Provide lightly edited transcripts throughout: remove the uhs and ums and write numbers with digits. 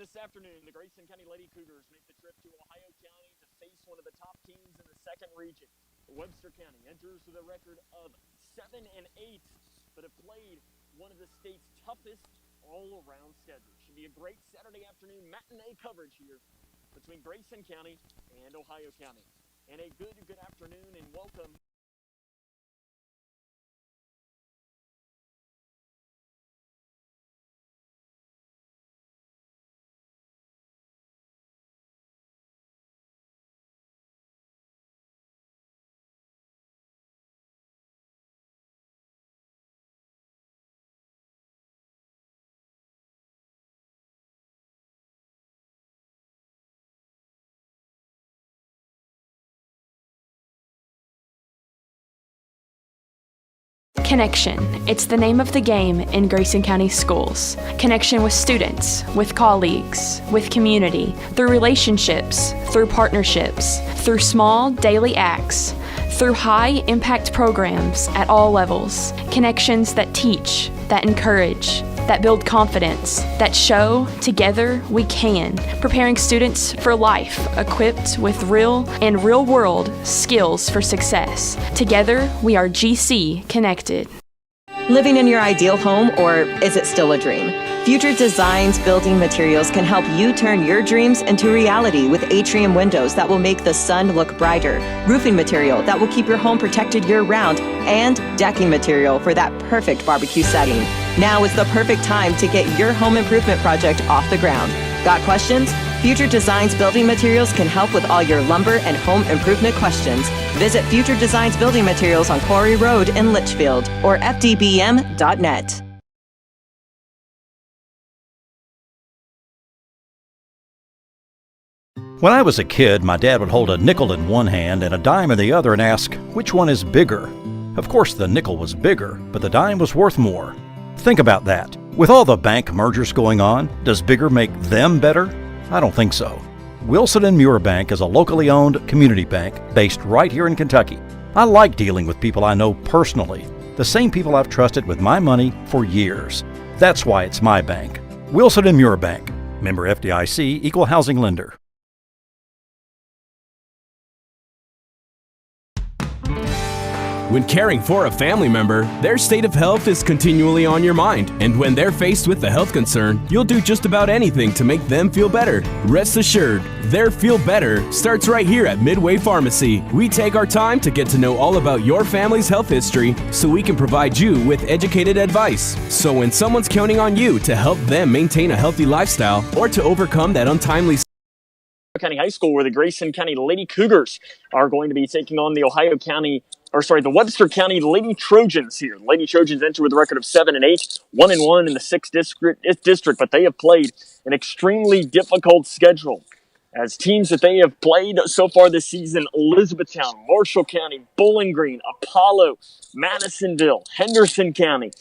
This afternoon, the Grayson County Lady Cougars make the trip to Ohio County to face one of the top teams in the second region. Webster County enters with a record of 7-8, but have played one of the state's toughest all-around schedules. Should be a great Saturday afternoon matinee coverage here between Grayson County and Ohio County. And a good afternoon and welcome. Connection. It's the name of the game in Grayson County schools. Connection with students, with colleagues, with community, through relationships, through partnerships, through small daily acts, through high-impact programs at all levels. Connections that teach, that encourage, that build confidence, that show together we can, preparing students for life, equipped with real and real-world skills for success. Together, we are GC Connected. Living in your ideal home, or is it still a dream? Future Designs Building Materials can help you turn your dreams into reality with atrium windows that will make the sun look brighter, roofing material that will keep your home protected year-round, and decking material for that perfect barbecue setting. Now is the perfect time to get your home improvement project off the ground. Got questions? Future Designs Building Materials can help with all your lumber and home improvement questions. Visit Future Designs Building Materials on Quarry Road in Litchfield or fdbm.net. When I was a kid, my dad would hold a nickel in one hand and a dime in the other and ask, which one is bigger? Of course, the nickel was bigger, but the dime was worth more. Think about that. With all the bank mergers going on, does bigger make them better? I don't think so. Wilson & Muir Bank is a locally owned community bank based right here in Kentucky. I like dealing with people I know personally, the same people I've trusted with my money for years. That's why it's my bank. Wilson & Muir Bank. Member FDIC, Equal Housing Lender. When caring for a family member, their state of health is continually on your mind. And when they're faced with a health concern, you'll do just about anything to make them feel better. Rest assured, their feel better starts right here at Midway Pharmacy. We take our time to get to know all about your family's health history so we can provide you with educated advice. So when someone's counting on you to help them maintain a healthy lifestyle or to overcome that untimely County High School, where the Grayson County Lady Cougars are going to be taking on the the Webster County Lady Trojans here. Lady Trojans enter with a record of 7-8, 1-1 in the 6th district, but they have played an extremely difficult schedule. As teams that they have played so far this season: Elizabethtown, Marshall County, Bowling Green, Apollo, Madisonville, Henderson County,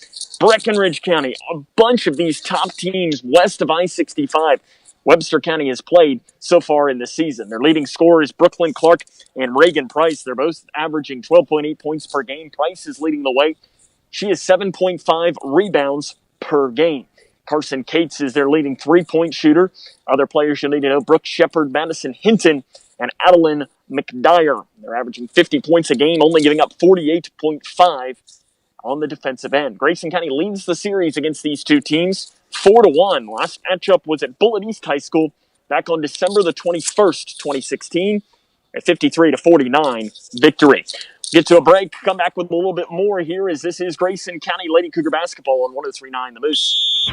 Breckenridge County, a bunch of these top teams west of I-65. Webster County has played so far in the season. Their leading scorers, Brooklyn Clark and Reagan Price. They're both averaging 12.8 points per game. Price is leading the way. She has 7.5 rebounds per game. Carson Cates is their leading three-point shooter. Other players you need to know: Brooke Shepard, Madison Hinton, and Adeline McDyer. They're averaging 50 points a game, only giving up 48.5 on the defensive end. Grayson County leads the series against these two teams 4-1. Last matchup was at Bullitt East High School back on December the 21st, 2016, a 53-49 victory. Get to a break, come back with a little bit more here, as this is Grayson County Lady Cougar basketball on 103.9 The Moose.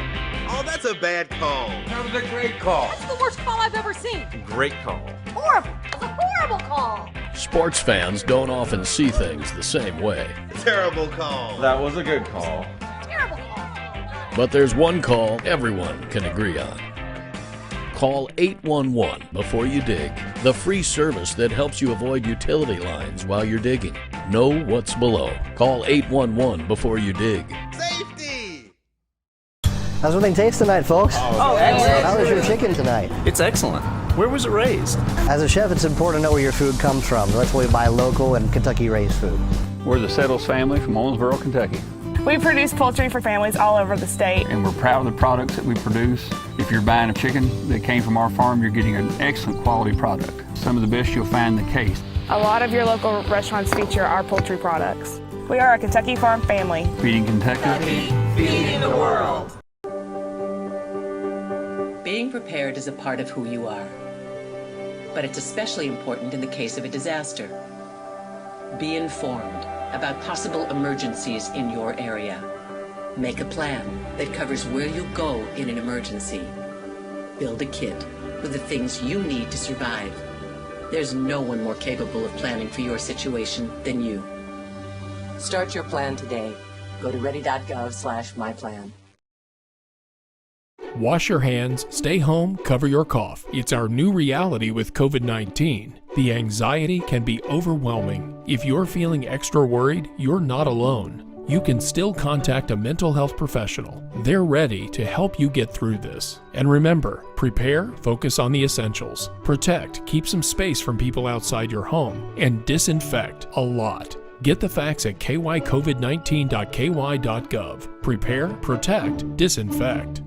Oh, that's a bad call. That was a great call. That's the worst call I've ever seen. Great call. Horrible. It's a horrible call. Sports fans don't often see things the same way. Terrible call. That was a good call. Terrible call. But there's one call everyone can agree on. Call 811 before you dig, the free service that helps you avoid utility lines while you're digging. Know what's below. Call 811 before you dig. Safety! How's everything taste tonight, folks? Oh, excellent. How was your chicken tonight? It's excellent. Where was it raised? As a chef, it's important to know where your food comes from. That's why we buy local and Kentucky-raised food. We're the Settles family from Owensboro, Kentucky. We produce poultry for families all over the state. And we're proud of the products that we produce. If you're buying a chicken that came from our farm, you're getting an excellent quality product. Some of the best you'll find in the case. A lot of your local restaurants feature our poultry products. We are a Kentucky farm family. Feeding Kentucky. Feeding the world. Being prepared is a part of who you are. But it's especially important in the case of a disaster. Be informed about possible emergencies in your area. Make a plan that covers where you'll go in an emergency. Build a kit with the things you need to survive. There's no one more capable of planning for your situation than you. Start your plan today. Go to ready.gov/myplan. Wash your hands, stay home, cover your cough. It's our new reality with COVID-19. The anxiety can be overwhelming. If you're feeling extra worried, you're not alone. You can still contact a mental health professional. They're ready to help you get through this. And remember, prepare, focus on the essentials. Protect, keep some space from people outside your home, and disinfect a lot. Get the facts at kycovid19.ky.gov. Prepare, protect, disinfect.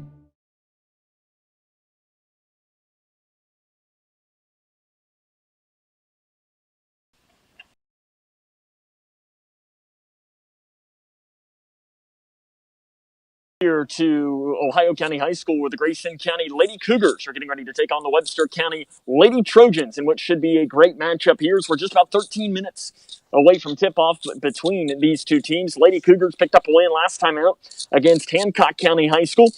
Here to Ohio County High School, where the Grayson County Lady Cougars are getting ready to take on the Webster County Lady Trojans in what should be a great matchup here. So we're just about 13 minutes away from tip-off between these two teams. Lady Cougars picked up a win last time out against Hancock County High School,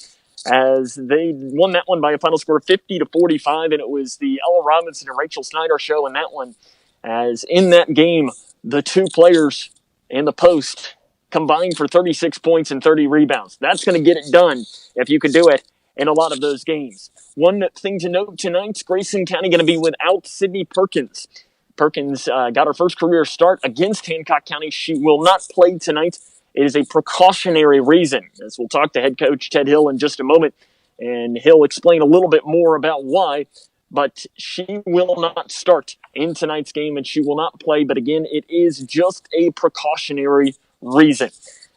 as they won that one by a final score of 50-45, and it was the Ella Robinson and Rachel Snyder show in that one, as in that game, the two players in the post combined for 36 points and 30 rebounds. That's going to get it done if you can do it in a lot of those games. One thing to note tonight, Grayson County going to be without Sydney Perkins. Perkins got her first career start against Hancock County. She will not play tonight. It is a precautionary reason, as we'll talk to head coach Ted Hill in just a moment, and he'll explain a little bit more about why. But she will not start in tonight's game, and she will not play. But again, it is just a precautionary reason,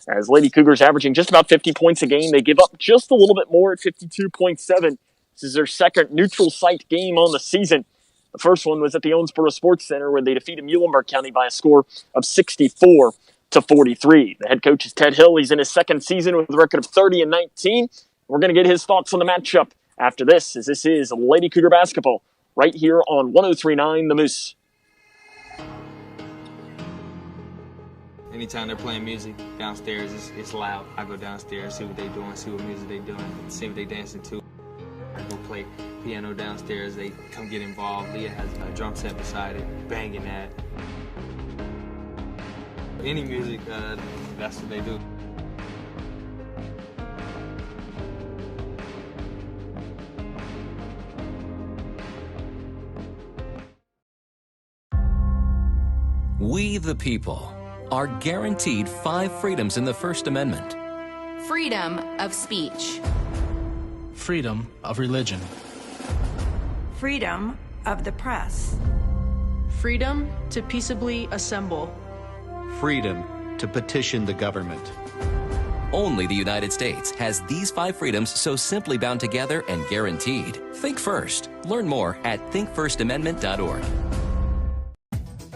as Lady Cougars averaging just about 50 points a game. They give up just a little bit more at 52.7. This is their second neutral site game on the season. The first one was at the Owensboro Sports Center, where they defeated Muhlenberg County by a score of 64-43. The head coach is Ted Hill. He's in his second season with a record of 30-19. We're going to get his thoughts on the matchup after this, as this is Lady Cougar basketball right here on 103.9 The Moose. Anytime they're playing music downstairs, it's loud. I go downstairs, see what they're doing, see what music they're doing, see what they're dancing to. I go play piano downstairs, they come get involved. Leah has a drum set beside it, banging that. Any music, that's what they do. We the people are guaranteed 5 freedoms in the First Amendment. Freedom of speech. Freedom of religion. Freedom of the press. Freedom to peaceably assemble. Freedom to petition the government. Only the United States has these 5 freedoms so simply bound together and guaranteed. Think first. Learn more at thinkfirstamendment.org.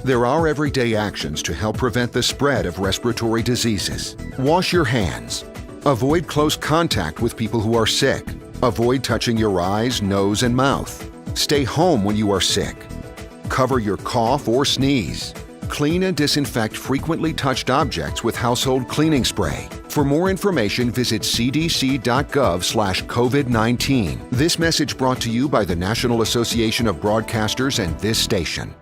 There are everyday actions to help prevent the spread of respiratory diseases. Wash your hands. Avoid close contact with people who are sick. Avoid touching your eyes, nose, and mouth. Stay home when you are sick. Cover your cough or sneeze. Clean and disinfect frequently touched objects with household cleaning spray. For more information, visit cdc.gov/COVID-19. This message brought to you by the National Association of Broadcasters and this station.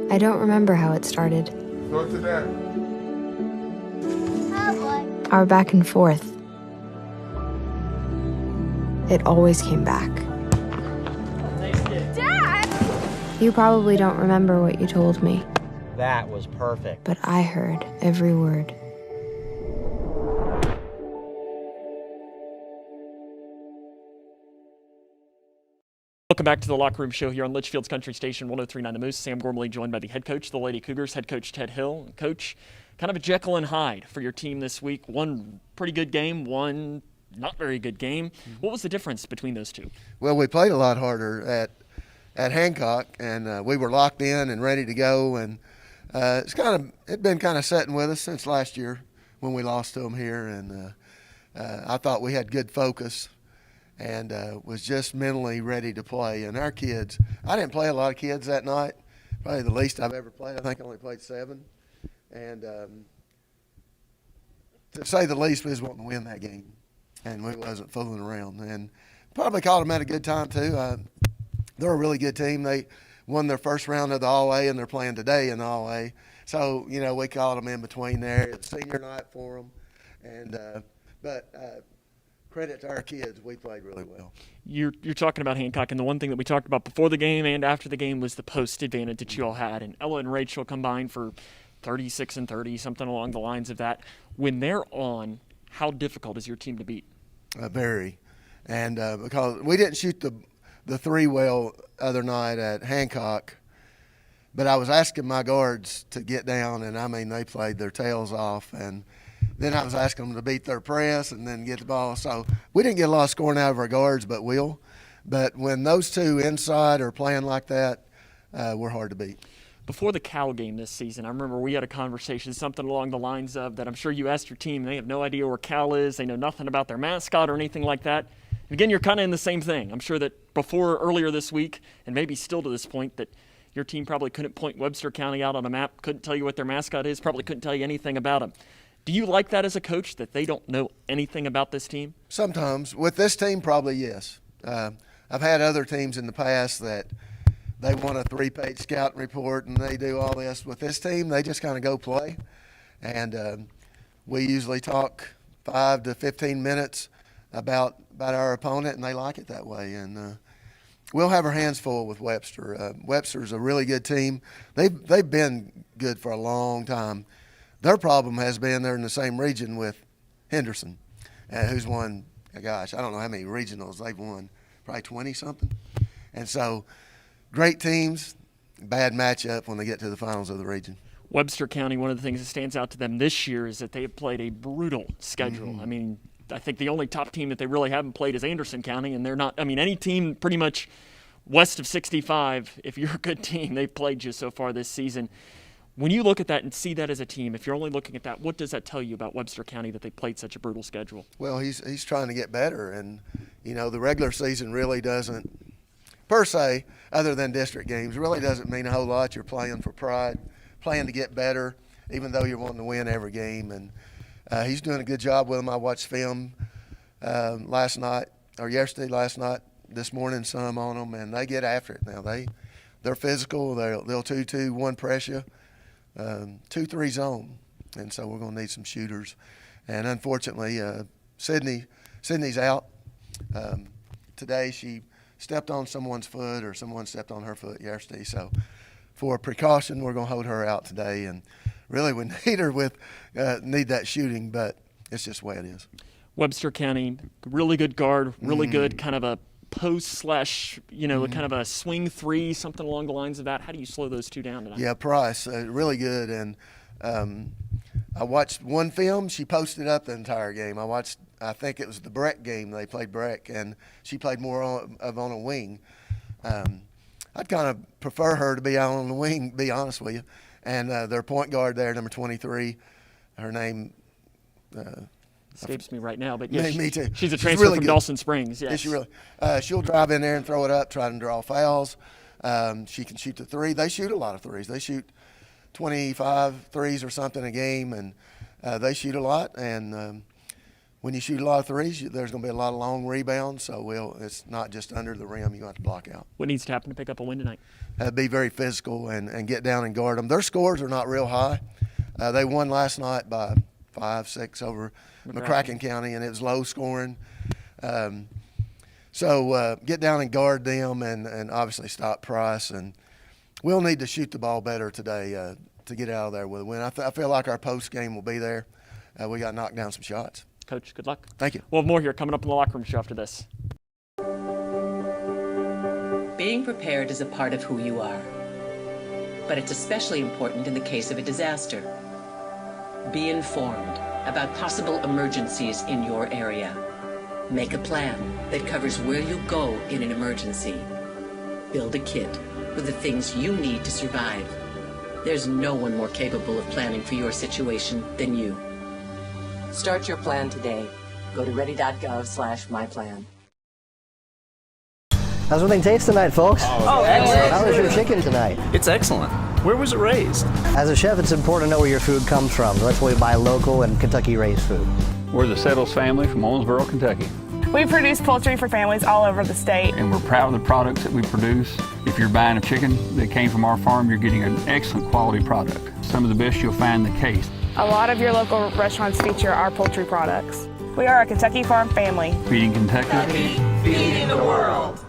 I don't remember how it started. Go to that. Our back and forth. It always came back. Dad! You probably don't remember what you told me, That was perfect. but I heard every word. Welcome back to the Locker Room Show here on Litchfield's Country Station 103.9 The Moose. Sam Gormley joined by the head coach of the Lady Cougars, head coach Ted Hill. Coach, kind of a Jekyll and Hyde for your team this week. One pretty good game, one not very good game. What was the difference between those two? Well, we played a lot harder at Hancock, and we were locked in and ready to go. And it's been kind of sitting with us since last year when we lost to them here. And I thought we had good focus and was just mentally ready to play. And our kids, I didn't play a lot of kids that night, probably the least I've ever played. I think I only played 7. And to say the least, we was wanting to win that game, and we wasn't fooling around. And probably caught them at a good time too. They're a really good team. They won their first round of the All-A, and they're playing today in the All-A. So, we caught them in between there. It's senior night for them. And but credit to our kids, we played really well. You're talking about Hancock, and the one thing that we talked about before the game and after the game was the post advantage that you all had. And Ella and Rachel combined for 36 and 30, something along the lines of that. When they're on, how difficult is your team to beat? Very. And because we didn't shoot the 3 well other night at Hancock, but I was asking my guards to get down, and they played their tails off. And then I was asking them to beat their press and then get the ball. So we didn't get a lot of scoring out of our guards, but will. But when those two inside are playing like that, we're hard to beat. Before the Cal game this season, I remember we had a conversation, something along the lines of that I'm sure you asked your team, they have no idea where Cal is, they know nothing about their mascot or anything like that. And again, you're kind of in the same thing. I'm sure that earlier this week, and maybe still to this point, that your team probably couldn't point Webster County out on a map, couldn't tell you what their mascot is, probably couldn't tell you anything about them. Do you like that as a coach, that they don't know anything about this team? Sometimes. With this team, probably yes. I've had other teams in the past that they want a 3-page scouting report and they do all this. With this team, they just kind of go play. And we usually talk 5 to 15 minutes about our opponent, and they like it that way. And we'll have our hands full with Webster. Webster's a really good team. They've been good for a long time. Their problem has been they're in the same region with Henderson, who's won, gosh, I don't know how many regionals they've won, probably 20-something. And so great teams, bad matchup when they get to the finals of the region. Webster County, one of the things that stands out to them this year is that they have played a brutal schedule. Mm-hmm. I think the only top team that they really haven't played is Anderson County, and they're not – any team pretty much west of 65, if you're a good team, they've played you so far this season. When you look at that and see that as a team, if you're only looking at that, what does that tell you about Webster County that they played such a brutal schedule? Well, he's trying to get better, and, the regular season really doesn't, per se, other than district games, really doesn't mean a whole lot. You're playing for pride, playing to get better, even though you're wanting to win every game. And he's doing a good job with them. I watched film last night, this morning some on them, and they get after it now. They're physical. They'll 2-2-1 press you. 2-3 zone, and so we're going to need some shooters. And unfortunately, Sydney's out. Today she stepped on someone's foot, or someone stepped on her foot yesterday. So for precaution, we're going to hold her out today. And really, we need her need that shooting, but it's just the way it is. Webster County, really good guard, really good kind of a post / kind of a swing 3, something along the lines of that. How do you slow those two down tonight? Yeah, Price, really good. And I watched one film. She posted up the entire game. I think it was the Breck game. They played Breck, and she played more on a wing. I'd kind of prefer her to be out on the wing, to be honest with you. And their point guard there, number 23, her name escapes me right now, but yeah, me too. She's a transfer really from Dawson Springs. Yes, she really. She'll drive in there and throw it up, try to draw fouls. She can shoot the 3. They shoot a lot of 3s. They shoot 25 threes or something a game, and they shoot a lot. And when you shoot a lot of 3s, there's going to be a lot of long rebounds. So it's not just under the rim. You have to block out. What needs to happen to pick up a win tonight? Be very physical and get down and guard them. Their scores are not real high. They won last night by 5-6 over McCracken County, and it was low scoring. So get down and guard them, and obviously stop Price. And we'll need to shoot the ball better today to get out of there with a win. I feel like our post game will be there. We got to knock down some shots. Coach, good luck. Thank you. We'll have more here coming up in the locker room show after this. Being prepared is a part of who you are, but it's especially important in the case of a disaster. Be informed about possible emergencies in your area. Make a plan that covers where you'll go in an emergency. Build a kit with the things you need to survive. There's no one more capable of planning for your situation than you. Start your plan today. Go to ready.gov/myplan. How's everything taste tonight, folks? Excellent. How was your chicken tonight? It's excellent. Where was it raised? As a chef, it's important to know where your food comes from. That's why we buy local and Kentucky-raised food. We're the Settles family from Owensboro, Kentucky. We produce poultry for families all over the state. And we're proud of the products that we produce. If you're buying a chicken that came from our farm, you're getting an excellent quality product. Some of the best you'll find in the case. A lot of your local restaurants feature our poultry products. We are a Kentucky farm family. Feeding Kentucky. Feeding the world.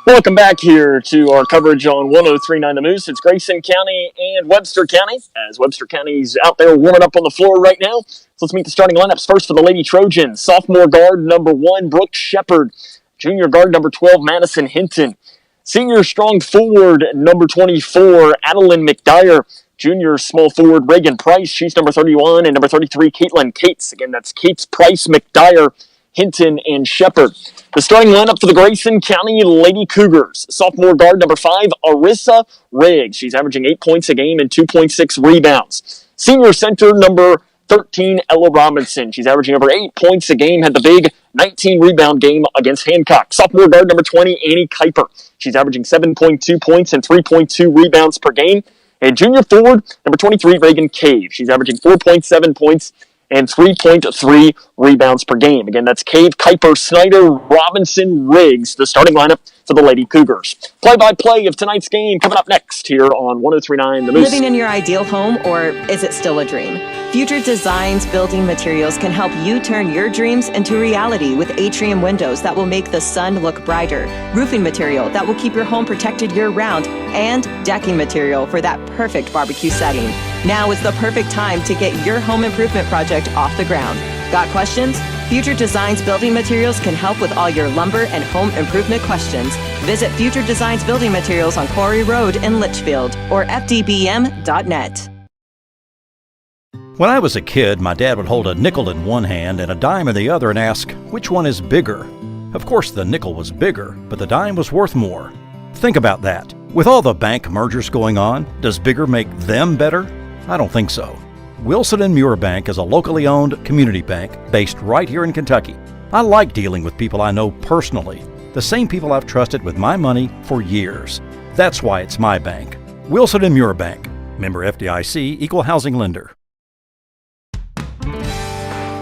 Welcome back here to our coverage on 103.9 The Moose. It's Grayson County and Webster County, as Webster County's out there warming up on the floor right now. So let's meet the starting lineups. First for the Lady Trojans, sophomore guard number 1, Brooke Shepard. Junior guard number 12, Madison Hinton. Senior strong forward number 24, Adeline McDyer. Junior small forward, Reagan Price. She's number 31. And number 33, Caitlin Cates. Again, that's Cates, Price, McDyer, Hinton, and Shepard. The starting lineup for the Grayson County Lady Cougars. Sophomore guard number 5, Arissa Riggs. She's averaging 8 points a game and 2.6 rebounds. Senior center number 13, Ella Robinson. She's averaging over 8 points a game, had the big 19-rebound game against Hancock. Sophomore guard number 20, Annie Kuiper. She's averaging 7.2 points and 3.2 rebounds per game. And junior forward number 23, Reagan Cave. She's averaging 4.7 points and 3.3 rebounds per game. Again, that's Cave, Kuiper, Snyder, Robinson, Riggs, the starting lineup for the Lady Cougars. Play-by-play of tonight's game coming up next here on 103.9 The Moose. Living in your ideal home, or is it still a dream? Future Designs Building Materials can help you turn your dreams into reality with atrium windows that will make the sun look brighter, roofing material that will keep your home protected year-round, and decking material for that perfect barbecue setting. Now is the perfect time to get your home improvement project off the ground. Got questions? Future Designs Building Materials can help with all your lumber and home improvement questions. Visit Future Designs Building Materials on Quarry Road in Litchfield or fdbm.net. When I was a kid, my dad would hold a nickel in one hand and a dime in the other and ask, which one is bigger? Of course, the nickel was bigger, but the dime was worth more. Think about that. With all the bank mergers going on, does bigger make them better? I don't think so. Wilson & Muir Bank is a locally owned community bank based right here in Kentucky. I like dealing with people I know personally, the same people I've trusted with my money for years. That's why it's my bank. Wilson & Muir Bank. Member FDIC, Equal Housing Lender.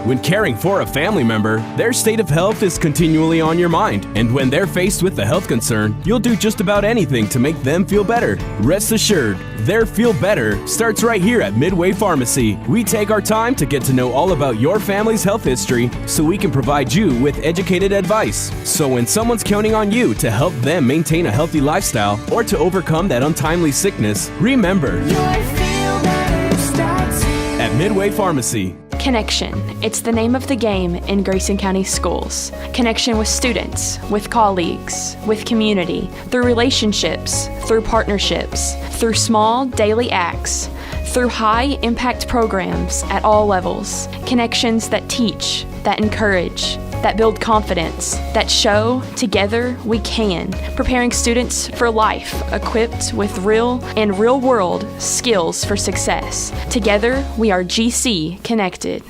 When caring for a family member, their state of health is continually on your mind. And when they're faced with a health concern, you'll do just about anything to make them feel better. Rest assured, their feel better starts right here at Midway Pharmacy. We take our time to get to know all about your family's health history so we can provide you with educated advice. So when someone's counting on you to help them maintain a healthy lifestyle or to overcome that untimely sickness, remember, at Midway Pharmacy. Connection. It's the name of the game in Grayson County schools. Connection with students, with colleagues, with community, through relationships, through partnerships, through small daily acts, through high-impact programs at all levels. Connections that teach, that encourage, that build confidence, that show together we can, preparing students for life, equipped with real and real-world skills for success. Together, we are GC Connected.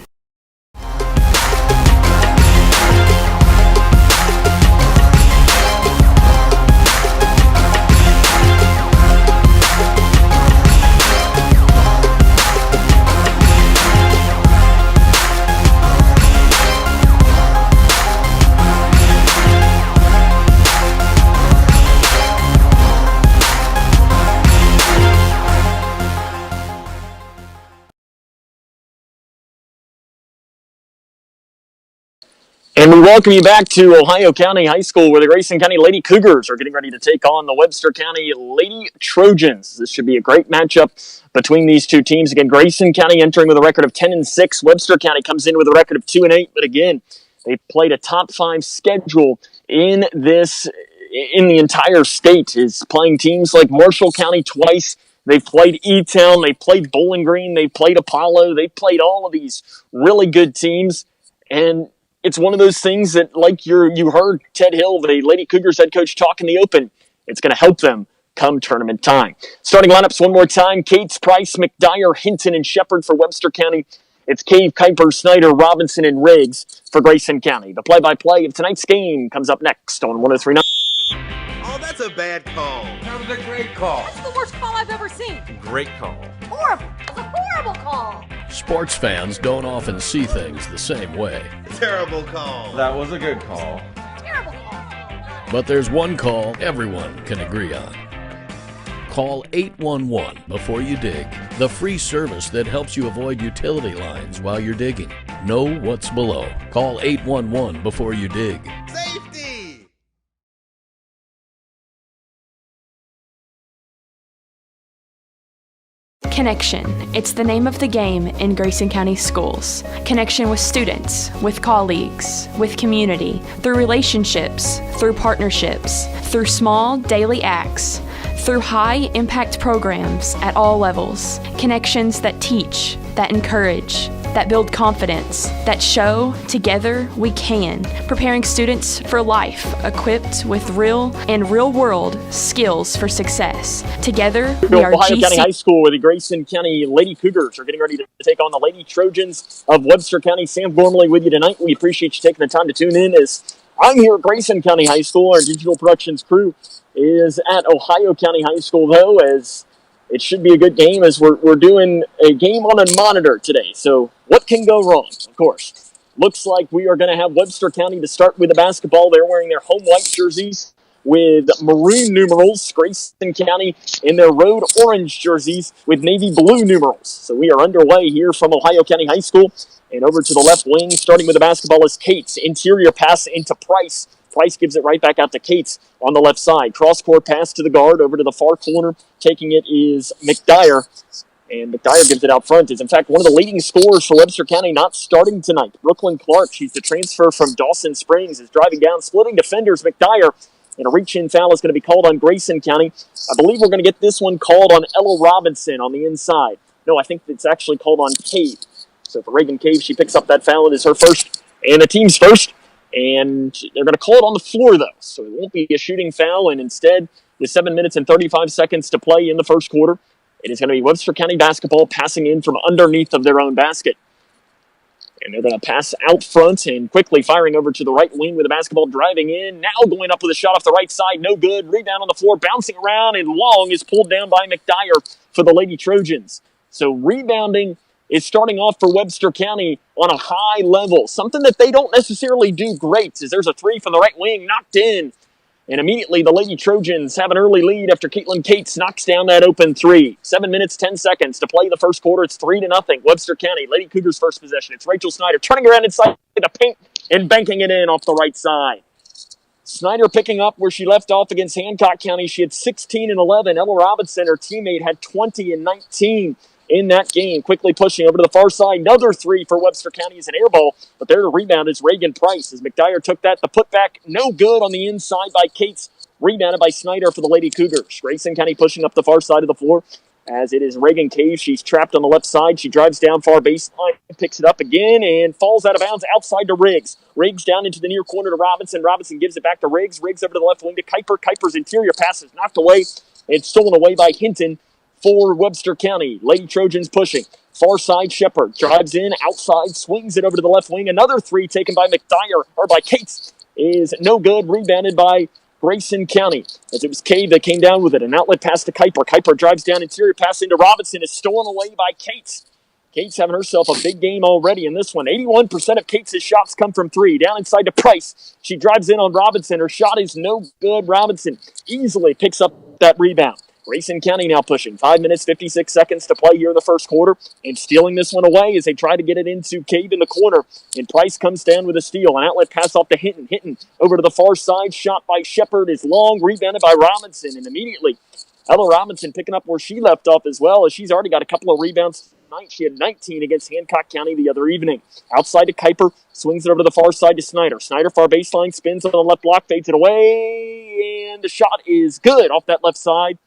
And we welcome you back to Ohio County High School, where the Grayson County Lady Cougars are getting ready to take on the Webster County Lady Trojans. This should be a great matchup between these two teams. Again, Grayson County entering with a record of 10-6. Webster County comes in with a record of 2-8. But again, They played a top 5 schedule in the entire state, is playing teams like Marshall County twice. They've played E-Town, they played Bowling Green, they played Apollo, they played all of these really good teams. And it's one of those things that, like you heard Ted Hill, the Lady Cougars head coach, talk in the open, it's going to help them come tournament time. Starting lineups one more time: Cates, Price, McDyer, Hinton, and Shepherd for Webster County. It's Cave, Kuiper, Snyder, Robinson, and Riggs for Grayson County. The play-by-play of tonight's game comes up next on 103.9. Oh, that's a bad call. That was a great call. That's the worst call I've ever seen. Great call. Horrible. It's a horrible call. Sports fans don't often see things the same way. Terrible call. That was a good call. Terrible call. But there's one call everyone can agree on. Call 811 before you dig, the free service that helps you avoid utility lines while you're digging. Know what's below. Call 811 before you dig. Safety! Connection. It's the name of the game in Grayson County schools. Connection with students, with colleagues, with community, through relationships, through partnerships, through small daily acts, through high-impact programs at all levels. Connections that teach, that encourage, that build confidence, that show together we can, preparing students for life, equipped with real and real-world skills for success. Together, we are Ohio GC. County High School, where the Grayson County Lady Cougars are getting ready to take on the Lady Trojans of Webster County. Sam Gormley with you tonight. We appreciate you taking the time to tune in. As I'm here at Grayson County High School, our digital productions crew is at Ohio County High School, though, as it should be a good game, as we're doing a game on a monitor today. So what can go wrong? Of course, looks like we are going to have Webster County to start with the basketball. They're wearing their home white jerseys with maroon numerals. Grayson County in their road orange jerseys with navy blue numerals. So we are underway here from Ohio County High School. And over to the left wing, starting with the basketball, is Cates. Interior pass into Price. Price gives it right back out to Cates on the left side. Cross-court pass to the guard over to the far corner. Taking it is McDyer. And McDyer gives it out front. Is in fact one of the leading scorers for Webster County, not starting tonight. Brooklyn Clark, she's the transfer from Dawson Springs, is driving down, splitting defenders. McDyer, and a reach-in foul is going to be called on Grayson County. I believe we're going to get this one called on Ella Robinson on the inside. No, I think it's actually called on Cave. So for Reagan Cave, she picks up that foul. It is her first and the team's first. And they're going to call it on the floor, though. So it won't be a shooting foul. And instead, with 7 minutes and 35 seconds to play in the first quarter, it is going to be Webster County basketball passing in from underneath of their own basket. And they're going to pass out front and quickly firing over to the right wing with the basketball driving in. Now going up with a shot off the right side. No good. Rebound on the floor. Bouncing around. And Long is pulled down by McDyer for the Lady Trojans. So rebounding is starting off for Webster County on a high level. Something that they don't necessarily do great, as there's a three from the right wing knocked in. And immediately the Lady Trojans have an early lead after Caitlin Cates knocks down that open three. 7 minutes, 10 seconds to play the first quarter. It's 3-0. Webster County, Lady Cougars first possession. It's Rachel Snyder turning around inside the paint and banking it in off the right side. Snyder picking up where she left off against Hancock County. She had 16 and 11. Ella Robinson, her teammate, had 20 and 19 in that game. Quickly pushing over to the far side. Another three for Webster County is an air ball, but there to rebound is Reagan Price as McDyer took that. The putback, no good on the inside by Cates. Rebounded by Snyder for the Lady Cougars. Grayson County pushing up the far side of the floor as it is Reagan Cave. She's trapped on the left side. She drives down far baseline, picks it up again, and falls out of bounds outside to Riggs. Riggs down into the near corner to Robinson. Robinson gives it back to Riggs. Riggs over to the left wing to Kuiper. Kuiper's interior pass is knocked away and stolen away by Hinton for Webster County. Lady Trojans pushing. Far side, Shepherd drives in, outside, swings it over to the left wing. Another three taken by McDyer, or by Cates, is no good. Rebounded by Grayson County, as it was Cave that came down with it. An outlet pass to Kuiper. Kuiper drives down, interior pass into Robinson, is stolen away by Cates. Cates having herself a big game already in this one. 81% of Cates' shots come from three. Down inside to Price. She drives in on Robinson. Her shot is no good. Robinson easily picks up that rebound. Grayson County now pushing. 5 minutes, 56 seconds to play here in the first quarter. And stealing this one away as they try to get it into Cave in the corner. And Price comes down with a steal. An outlet pass off to Hinton. Hinton over to the far side. Shot by Shepherd is long. Rebounded by Robinson. And immediately, Ella Robinson picking up where she left off as well, as she's already got a couple of rebounds night. She had 19 against Hancock County the other evening. Outside to Kuiper, swings it over to the far side to Snyder. Snyder, far baseline, spins on the left block, fades it away, and the shot is good off that left side.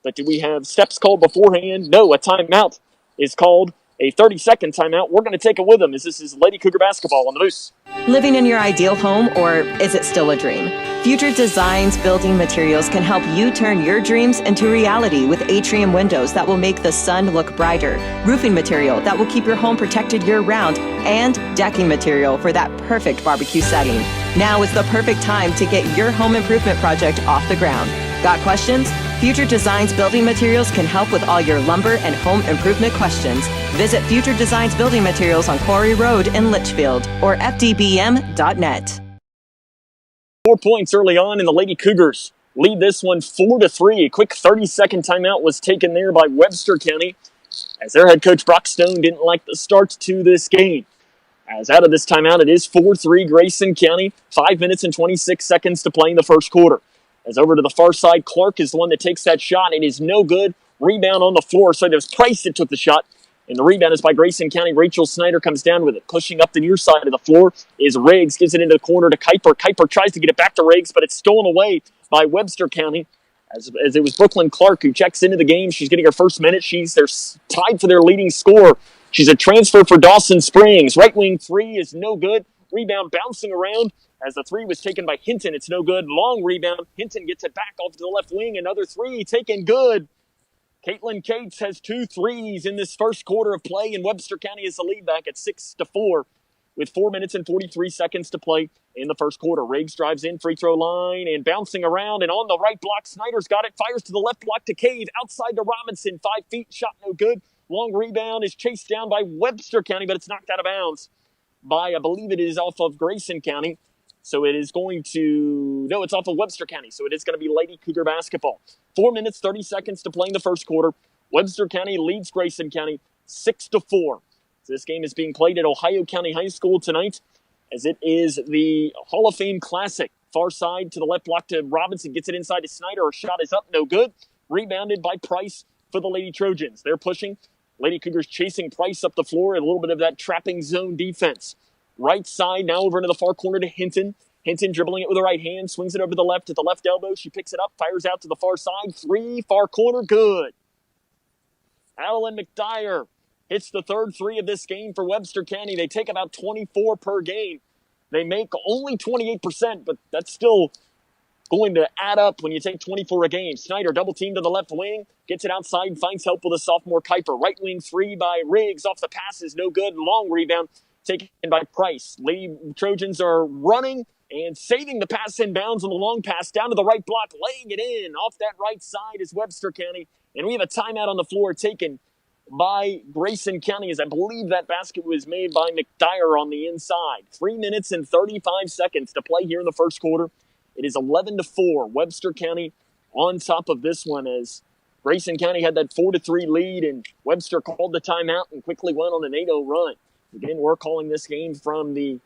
But do we have steps called beforehand? No, a timeout is called. A 30-second timeout. We're going to take it with them as this is Lady Cougar basketball on the Moose. Living in your ideal home, or is it still a dream? Future Designs Building Materials can help you turn your dreams into reality with atrium windows that will make the sun look brighter, roofing material that will keep your home protected year-round, and decking material for that perfect barbecue setting. Now is the perfect time to get your home improvement project off the ground. Got questions? Future Designs Building Materials can help with all your lumber and home improvement questions. Visit Future Designs Building Materials on Quarry Road in Litchfield or fdbm.net. 4 points early on, and the Lady Cougars lead this one 4-3. A quick 30-second timeout was taken there by Webster County as their head coach Brock Stone didn't like the start to this game. As out of this timeout, it is 4-3 Grayson County. 5 minutes and 26 seconds to play in the first quarter. As over to the far side, Clark is the one that takes that shot. It is no good. Rebound on the floor. So there's Price that took the shot. And the rebound is by Grayson County. Rachel Snyder comes down with it. Pushing up the near side of the floor is Riggs. Gives it into the corner to Kuiper. Kuiper tries to get it back to Riggs, but it's stolen away by Webster County. As it was Brooklyn Clark who checks into the game. She's getting her first minute. They're tied for their leading scorer. She's a transfer for Dawson Springs. Right wing three is no good. Rebound bouncing around. As the three was taken by Hinton, it's no good. Long rebound. Hinton gets it back off to the left wing. Another three taken good. Caitlin Cates has 2 threes in this first quarter of play, and Webster County is the lead back at 6-4 with 4 minutes and 43 seconds to play in the first quarter. Riggs drives in, free throw line, and bouncing around, and on the right block, Snyder's got it, fires to the left block to Cave, outside to Robinson, 5 feet, shot no good. Long rebound is chased down by Webster County, but it's knocked out of bounds by, I believe it is off of Grayson County. So it is going to, no, it's off of Webster County. So it is going to be Lady Cougar basketball. 4 minutes, 30 seconds to play in the first quarter. Webster County leads Grayson County 6-4. So this game is being played at Ohio County High School tonight as it is the Hall of Fame Classic. Far side to the left block to Robinson. Gets it inside to Snyder. Her shot is up, no good. Rebounded by Price for the Lady Trojans. They're pushing. Lady Cougars chasing Price up the floor. A little bit of that trapping zone defense. Right side, now over into the far corner to Hinton. Hinton dribbling it with the right hand, swings it over to the left at the left elbow. She picks it up, fires out to the far side. 3, far corner, good. Adeline McDyer hits the third 3 of this game for Webster County. They take about 24 per game. They make only 28%, but that's still going to add up when you take 24 a game. Snyder double teamed to the left wing, gets it outside and finds help with a sophomore Kuiper. Right wing 3 by Riggs, off the pass is no good. Long rebound taken by Price. Lady Trojans are running and saving the pass in bounds on the long pass down to the right block, laying it in. Off that right side is Webster County. And we have a timeout on the floor taken by Grayson County, as I believe that basket was made by McDyer on the inside. 3 minutes and 35 seconds to play here in the first quarter. It is 11-4. Webster County on top of this one as Grayson County had that 4-3 lead, and Webster called the timeout and quickly went on an 8-0 run. Again, we're calling this game from the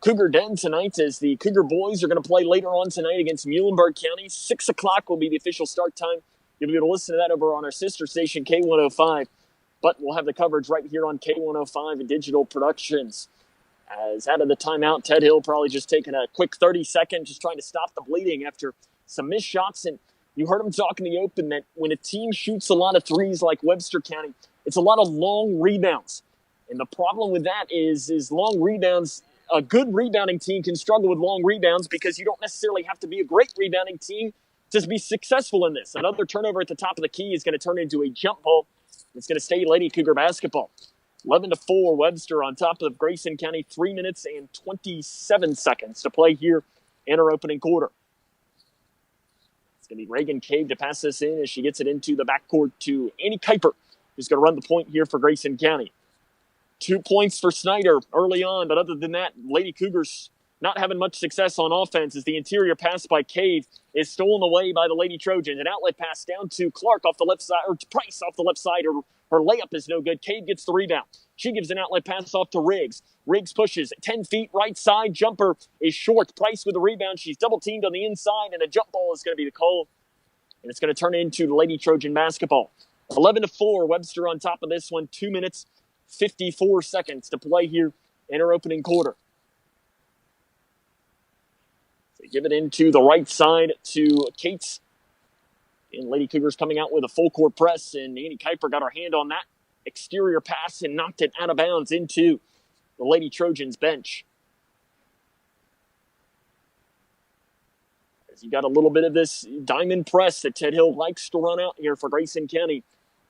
Cougar Den tonight as the Cougar boys are going to play later on tonight against Muhlenberg County. 6 o'clock will be the official start time. You'll be able to listen to that over on our sister station, K105. But we'll have the coverage right here on K105 and Digital Productions. As out of the timeout, Ted Hill probably just taking a quick 30-second, just trying to stop the bleeding after some missed shots. And you heard him talk in the open that when a team shoots a lot of threes like Webster County, it's a lot of long rebounds. And the problem with that is long rebounds. A good rebounding team can struggle with long rebounds because you don't necessarily have to be a great rebounding team to be successful in this. Another turnover at the top of the key is going to turn into a jump ball. It's going to stay Lady Cougar basketball. 11-4, Webster on top of Grayson County. 3 minutes and 27 seconds to play here in her opening quarter. It's going to be Reagan Cave to pass this in as she gets it into the backcourt to Annie Kuiper, who's going to run the point here for Grayson County. 2 points for Snyder early on, but other than that, Lady Cougars not having much success on offense as the interior pass by Cave is stolen away by the Lady Trojans. An outlet pass down to Clark off the left side, or Price off the left side. Her layup is no good. Cave gets the rebound. She gives an outlet pass off to Riggs. Riggs pushes 10 feet right side. Jumper is short. Price with the rebound. She's double teamed on the inside, and a jump ball is going to be the call. And it's going to turn into Lady Trojan basketball. 11-4, Webster on top of this one. 2 minutes, 54 seconds to play here in our opening quarter. They give it into the right side to Cates. And Lady Cougars coming out with a full court press, and Annie Kuiper got her hand on that exterior pass and knocked it out of bounds into the Lady Trojans bench. As you got a little bit of this diamond press that Ted Hill likes to run out here for Grayson County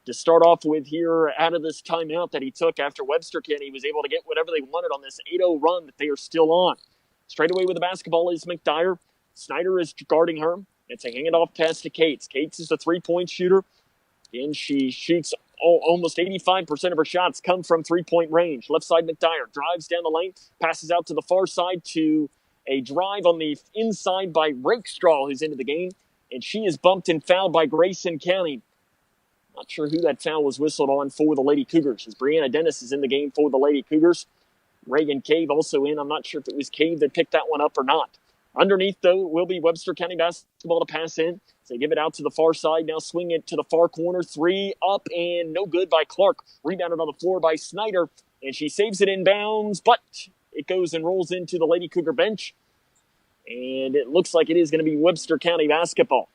to start off with here out of this timeout that he took after Webster County was able to get whatever they wanted on this 8-0 run that they are still on. Straight away with the basketball is McDyer. Snyder is guarding her. It's a handoff pass to Cates. Cates is the three-point shooter, and she shoots almost 85% of her shots come from three-point range. Left side, McDyer drives down the lane, passes out to the far side to a drive on the inside by Rakestraw, who's into the game, and she is bumped and fouled by Grayson County. Not sure who that foul was whistled on for the Lady Cougars, as Brianna Dennis is in the game for the Lady Cougars. Reagan Cave also in. I'm not sure if it was Cave that picked that one up or not. Underneath, though, will be Webster County basketball to pass in. So they give it out to the far side. Now swing it to the far corner. Three up and no good by Clark. Rebounded on the floor by Snyder. And she saves it in bounds, but it goes and rolls into the Lady Cougar bench. And it looks like it is going to be Webster County basketball.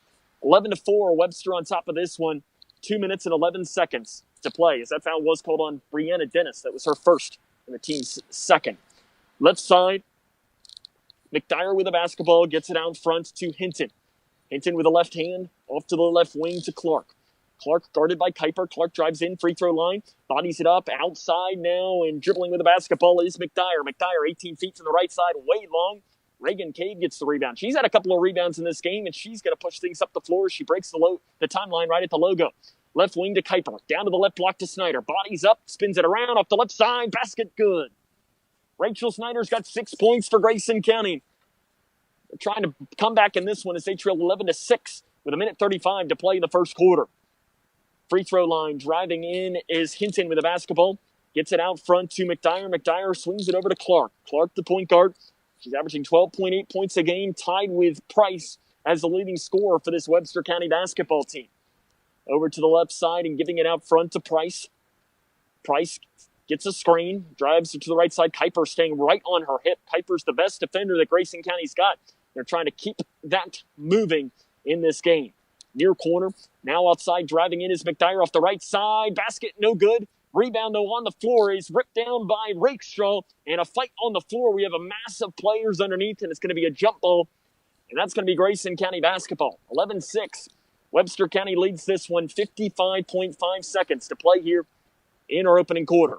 11-4, Webster on top of this one. 2 minutes and 11 seconds to play, as that foul was called on Brianna Dennis. That was her first and the team's second. Left side, McDyer with the basketball, gets it out front to Hinton. Hinton with a left hand, off to the left wing to Clark. Clark guarded by Kuiper. Clark drives in, free throw line, bodies it up, outside now, and dribbling with the basketball is McDyer. McDyer, 18 feet from the right side, way long. Reagan Cave gets the rebound. She's had a couple of rebounds in this game, and she's going to push things up the floor. She breaks the timeline right at the logo. Left wing to Kuiper. Down to the left block to Snyder. Bodies up, spins it around, off the left side, basket good. Rachel Snyder's got 6 points for Grayson County. They're trying to come back in this one as they trail 11-6 with 1:35 to play in the first quarter. Free throw line driving in is Hinton with the basketball. Gets it out front to McDyer. McDyer swings it over to Clark. Clark, the point guard. She's averaging 12.8 points a game, tied with Price as the leading scorer for this Webster County basketball team. Over to the left side and giving it out front to Price. Price gets a screen, drives it to the right side. Kuiper staying right on her hip. Kuiper's the best defender that Grayson County's got. They're trying to keep that moving in this game. Near corner, now outside, driving in is McDyer off the right side. Basket, no good. Rebound, though, on the floor is ripped down by Rakestraw. And a fight on the floor. We have a mass of players underneath, and it's going to be a jump ball. And that's going to be Grayson County basketball. 11-6. Webster County leads this one. 55.5 seconds to play here in our opening quarter.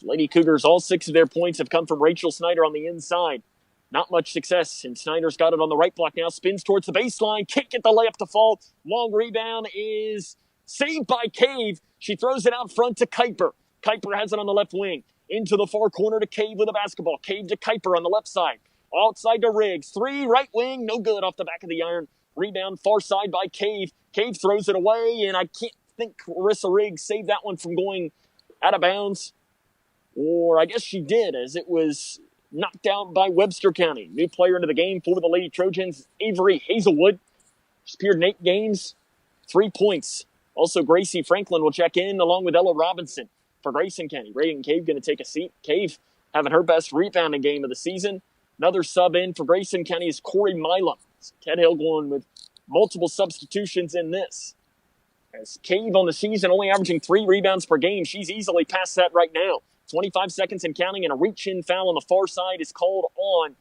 Lady Cougars, all 6 of their points have come from Rachel Snyder on the inside. Not much success, and Snyder's got it on the right block now. Spins towards the baseline. Can't get the layup to fall. Long rebound is saved by Cave. She throws it out front to Kuiper. Kuiper has it on the left wing. Into the far corner to Cave with the basketball. Cave to Kuiper on the left side. Outside to Riggs. 3, right wing. No good off the back of the iron. Rebound far side by Cave. Cave throws it away, and I can't think Carissa Riggs saved that one from going out of bounds. Or I guess she did, as it was knocked out by Webster County. New player into the game for the Lady Trojans, Avery Hazelwood. She's appeared in 8 games, 3 points. Also, Gracie Franklin will check in along with Ella Robinson for Grayson County. Reagan Cave going to take a seat. Cave having her best rebounding game of the season. Another sub in for Grayson County is Corey Milam. Ted Hill going with multiple substitutions in this. As Cave on the season only averaging 3 rebounds per game, she's easily past that right now. 25 seconds and counting, and a reach-in foul on the far side is called on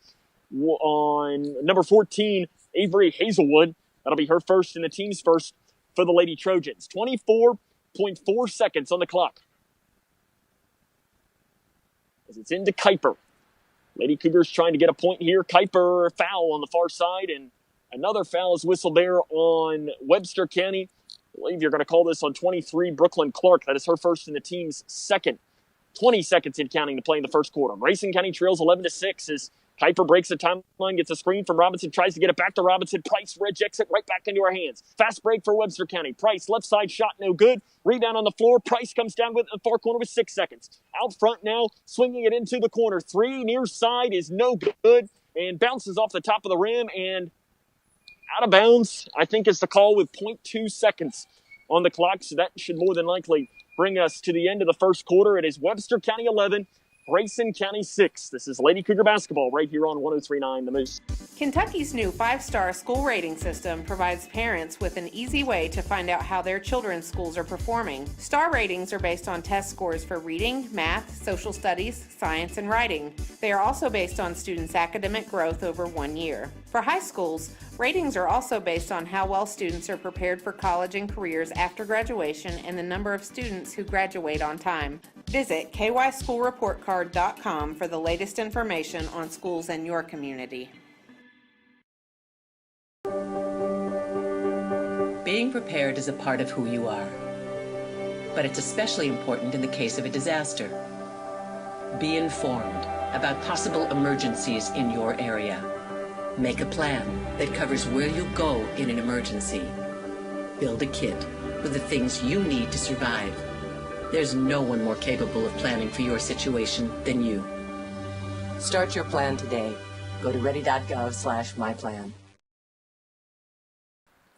number 14, Avery Hazelwood. That'll be her first and the team's first for the Lady Trojans. 24.4 seconds on the clock. As it's into Kuiper. Lady Cougars trying to get a point here. Kuiper foul on the far side, and another foul is whistled there on Webster County. I believe you're going to call this on 23, Brooklyn Clark. That is her first and the team's second. 20 seconds in counting to play in the first quarter. Grayson County trails 11-6 as Kuiper breaks the timeline, gets a screen from Robinson, tries to get it back to Robinson. Price rejects it right back into her hands. Fast break for Webster County. Price, left side shot, no good. Rebound on the floor. Price comes down with the far corner with 6 seconds. Out front now, swinging it into the corner. 3 near side is no good and bounces off the top of the rim, and out of bounds, I think is the call with 0.2 seconds on the clock. So that should more than likely bring us to the end of the first quarter. It is Webster County 11, Grayson County 6. This is Lady Cougar basketball right here on 103.9 The Moose. Kentucky's new 5-star school rating system provides parents with an easy way to find out how their children's schools are performing. Star ratings are based on test scores for reading, math, social studies, science, and writing. They are also based on students' academic growth over 1 year. For high schools, ratings are also based on how well students are prepared for college and careers after graduation and the number of students who graduate on time. Visit kyschoolreportcard.com for the latest information on schools in your community. Being prepared is a part of who you are, but it's especially important in the case of a disaster. Be informed about possible emergencies in your area. Make a plan that covers where you'll go in an emergency. Build a kit with the things you need to survive. There's no one more capable of planning for your situation than you. Start your plan today. Go to ready.gov/myplan.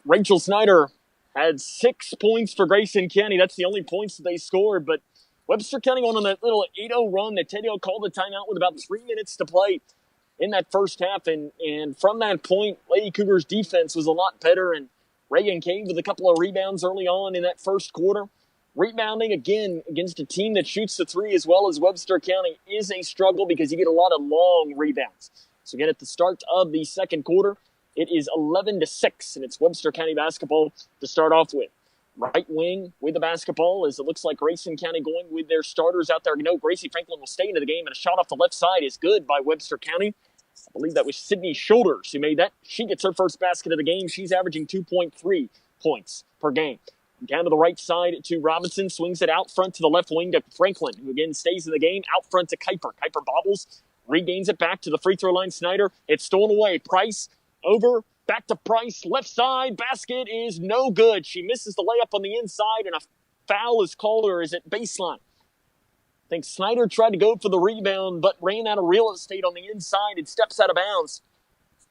Rachel Snyder had 6 points for Grayson County. That's the only points that they scored, but Webster County went on that little 8-0 run that Teddy called the timeout with about 3 minutes to play in that first half, and from that point, Lady Cougars' defense was a lot better, and Reagan came with a couple of rebounds early on in that first quarter. Rebounding, again, against a team that shoots the three as well as Webster County is a struggle because you get a lot of long rebounds. So again, at the start of the second quarter, it is 11-6, and it's Webster County basketball to start off with. Right wing with the basketball as it looks like Grayson County going with their starters out there. Gracie Franklin will stay into the game, and a shot off the left side is good by Webster County. I believe that was Sydney Shoulders who made that. She gets her first basket of the game. She's averaging 2.3 points per game. Down to the right side to Robinson, swings it out front to the left wing to Franklin, who again stays in the game. Out front to Kuiper. Kuiper bobbles, regains it back to the free throw line. Snyder, it's stolen away. Price over, back to Price, left side, basket is no good. She misses the layup on the inside, and a foul is called, or is it baseline? I think Snyder tried to go for the rebound, but ran out of real estate on the inside and steps out of bounds.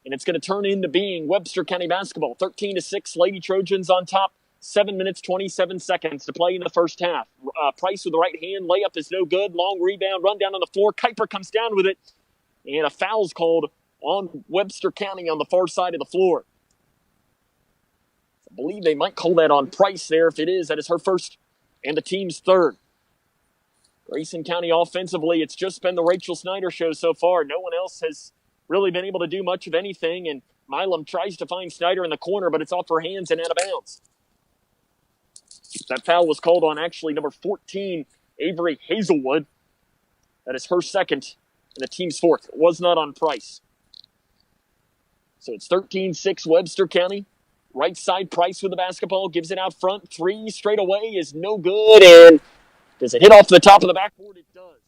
And it's going to turn into being Webster County basketball. 13-6, Lady Trojans on top. 7 minutes, 27 seconds to play in the first half. Price with the right hand. Layup is no good. Long rebound. Run down on the floor. Kuiper comes down with it. And a foul's called on Webster County on the far side of the floor. I believe they might call that on Price there. If it is, that is her first and the team's third. Grayson County offensively, it's just been the Rachel Snyder show so far. No one else has really been able to do much of anything. And Milam tries to find Snyder in the corner, but it's off her hands and out of bounds. That foul was called on actually number 14, Avery Hazelwood. That is her second and the team's fourth. It was not on Price. So it's 13-6 Webster County. Right side, Price with the basketball, gives it out front. Three straight away is no good. And does it hit off the top of the backboard? It does.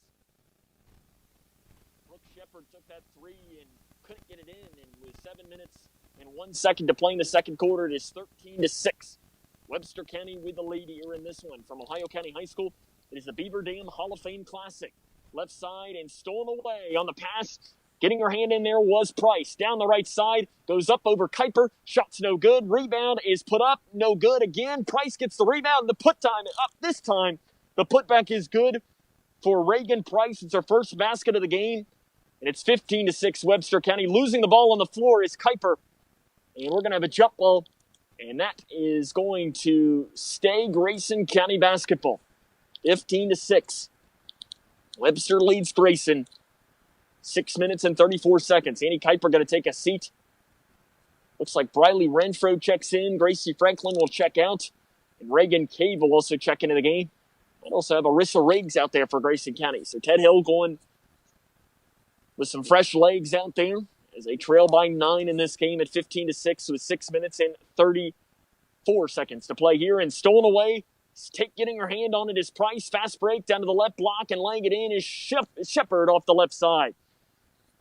Brooke Shepard took that three and couldn't get it in. And with 7 minutes and 1 second to play in the second quarter, it is 13-6. Webster County with the lead here in this one. From Ohio County High School, it is the Beaver Dam Hall of Fame Classic. Left side and stolen away on the pass. Getting her hand in there was Price. Down the right side, goes up over Kuiper. Shot's no good. Rebound is put up. No good again. Price gets the rebound. The put time up this time. The putback is good for Reagan Price. It's her first basket of the game. And it's 15-6 Webster County. Losing the ball on the floor is Kuiper. And we're going to have a jump ball. And that is going to stay Grayson County basketball. 15-6. Webster leads Grayson. 6 minutes and 34 seconds. Annie Kuiper going to take a seat. Looks like Briley Renfro checks in. Gracie Franklin will check out. And Reagan Cave will also check into the game. Might also have Arissa Riggs out there for Grayson County. So Ted Hill going with some fresh legs out there as they trail by 9 in this game at 15-6 with 6 minutes and 34 seconds to play here. And stolen away. Getting her hand on it is Price. Fast break down to the left block and laying it in is Shepard off the left side.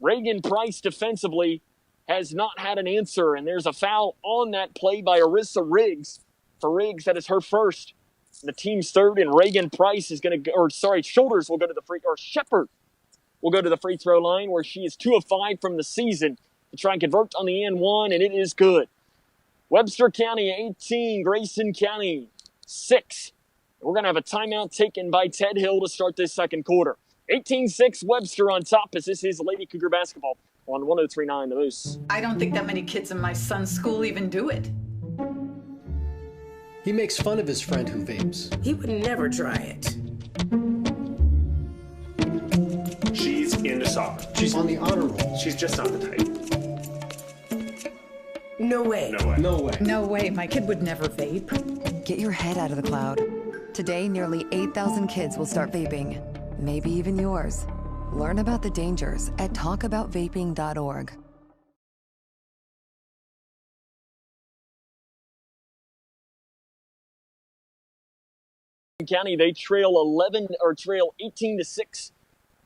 Reagan Price defensively has not had an answer, and there's a foul on that play by Arissa Riggs. For Riggs, that is her first. The team's third, and Reagan Price is going to Shoulders will go to the Shepard will go to the free throw line where she is 2 of 5 from the season to try and convert on the N1, and it is good. Webster County 18, Grayson County 6. We're going to have a timeout taken by Ted Hill to start this second quarter. 18-6 Webster on top as this is Lady Cougar basketball on 103.9 The Moose. I don't think that many kids in my son's school even do it. He makes fun of his friend who vapes. He would never try it. She's into soccer. She's on the honor roll. She's just not the type. No way. No way. No way. No way. My kid would never vape. Get your head out of the cloud. Today, nearly 8,000 kids will start vaping. Maybe even yours. Learn about the dangers at talkaboutvaping.org. County, they trail 18-6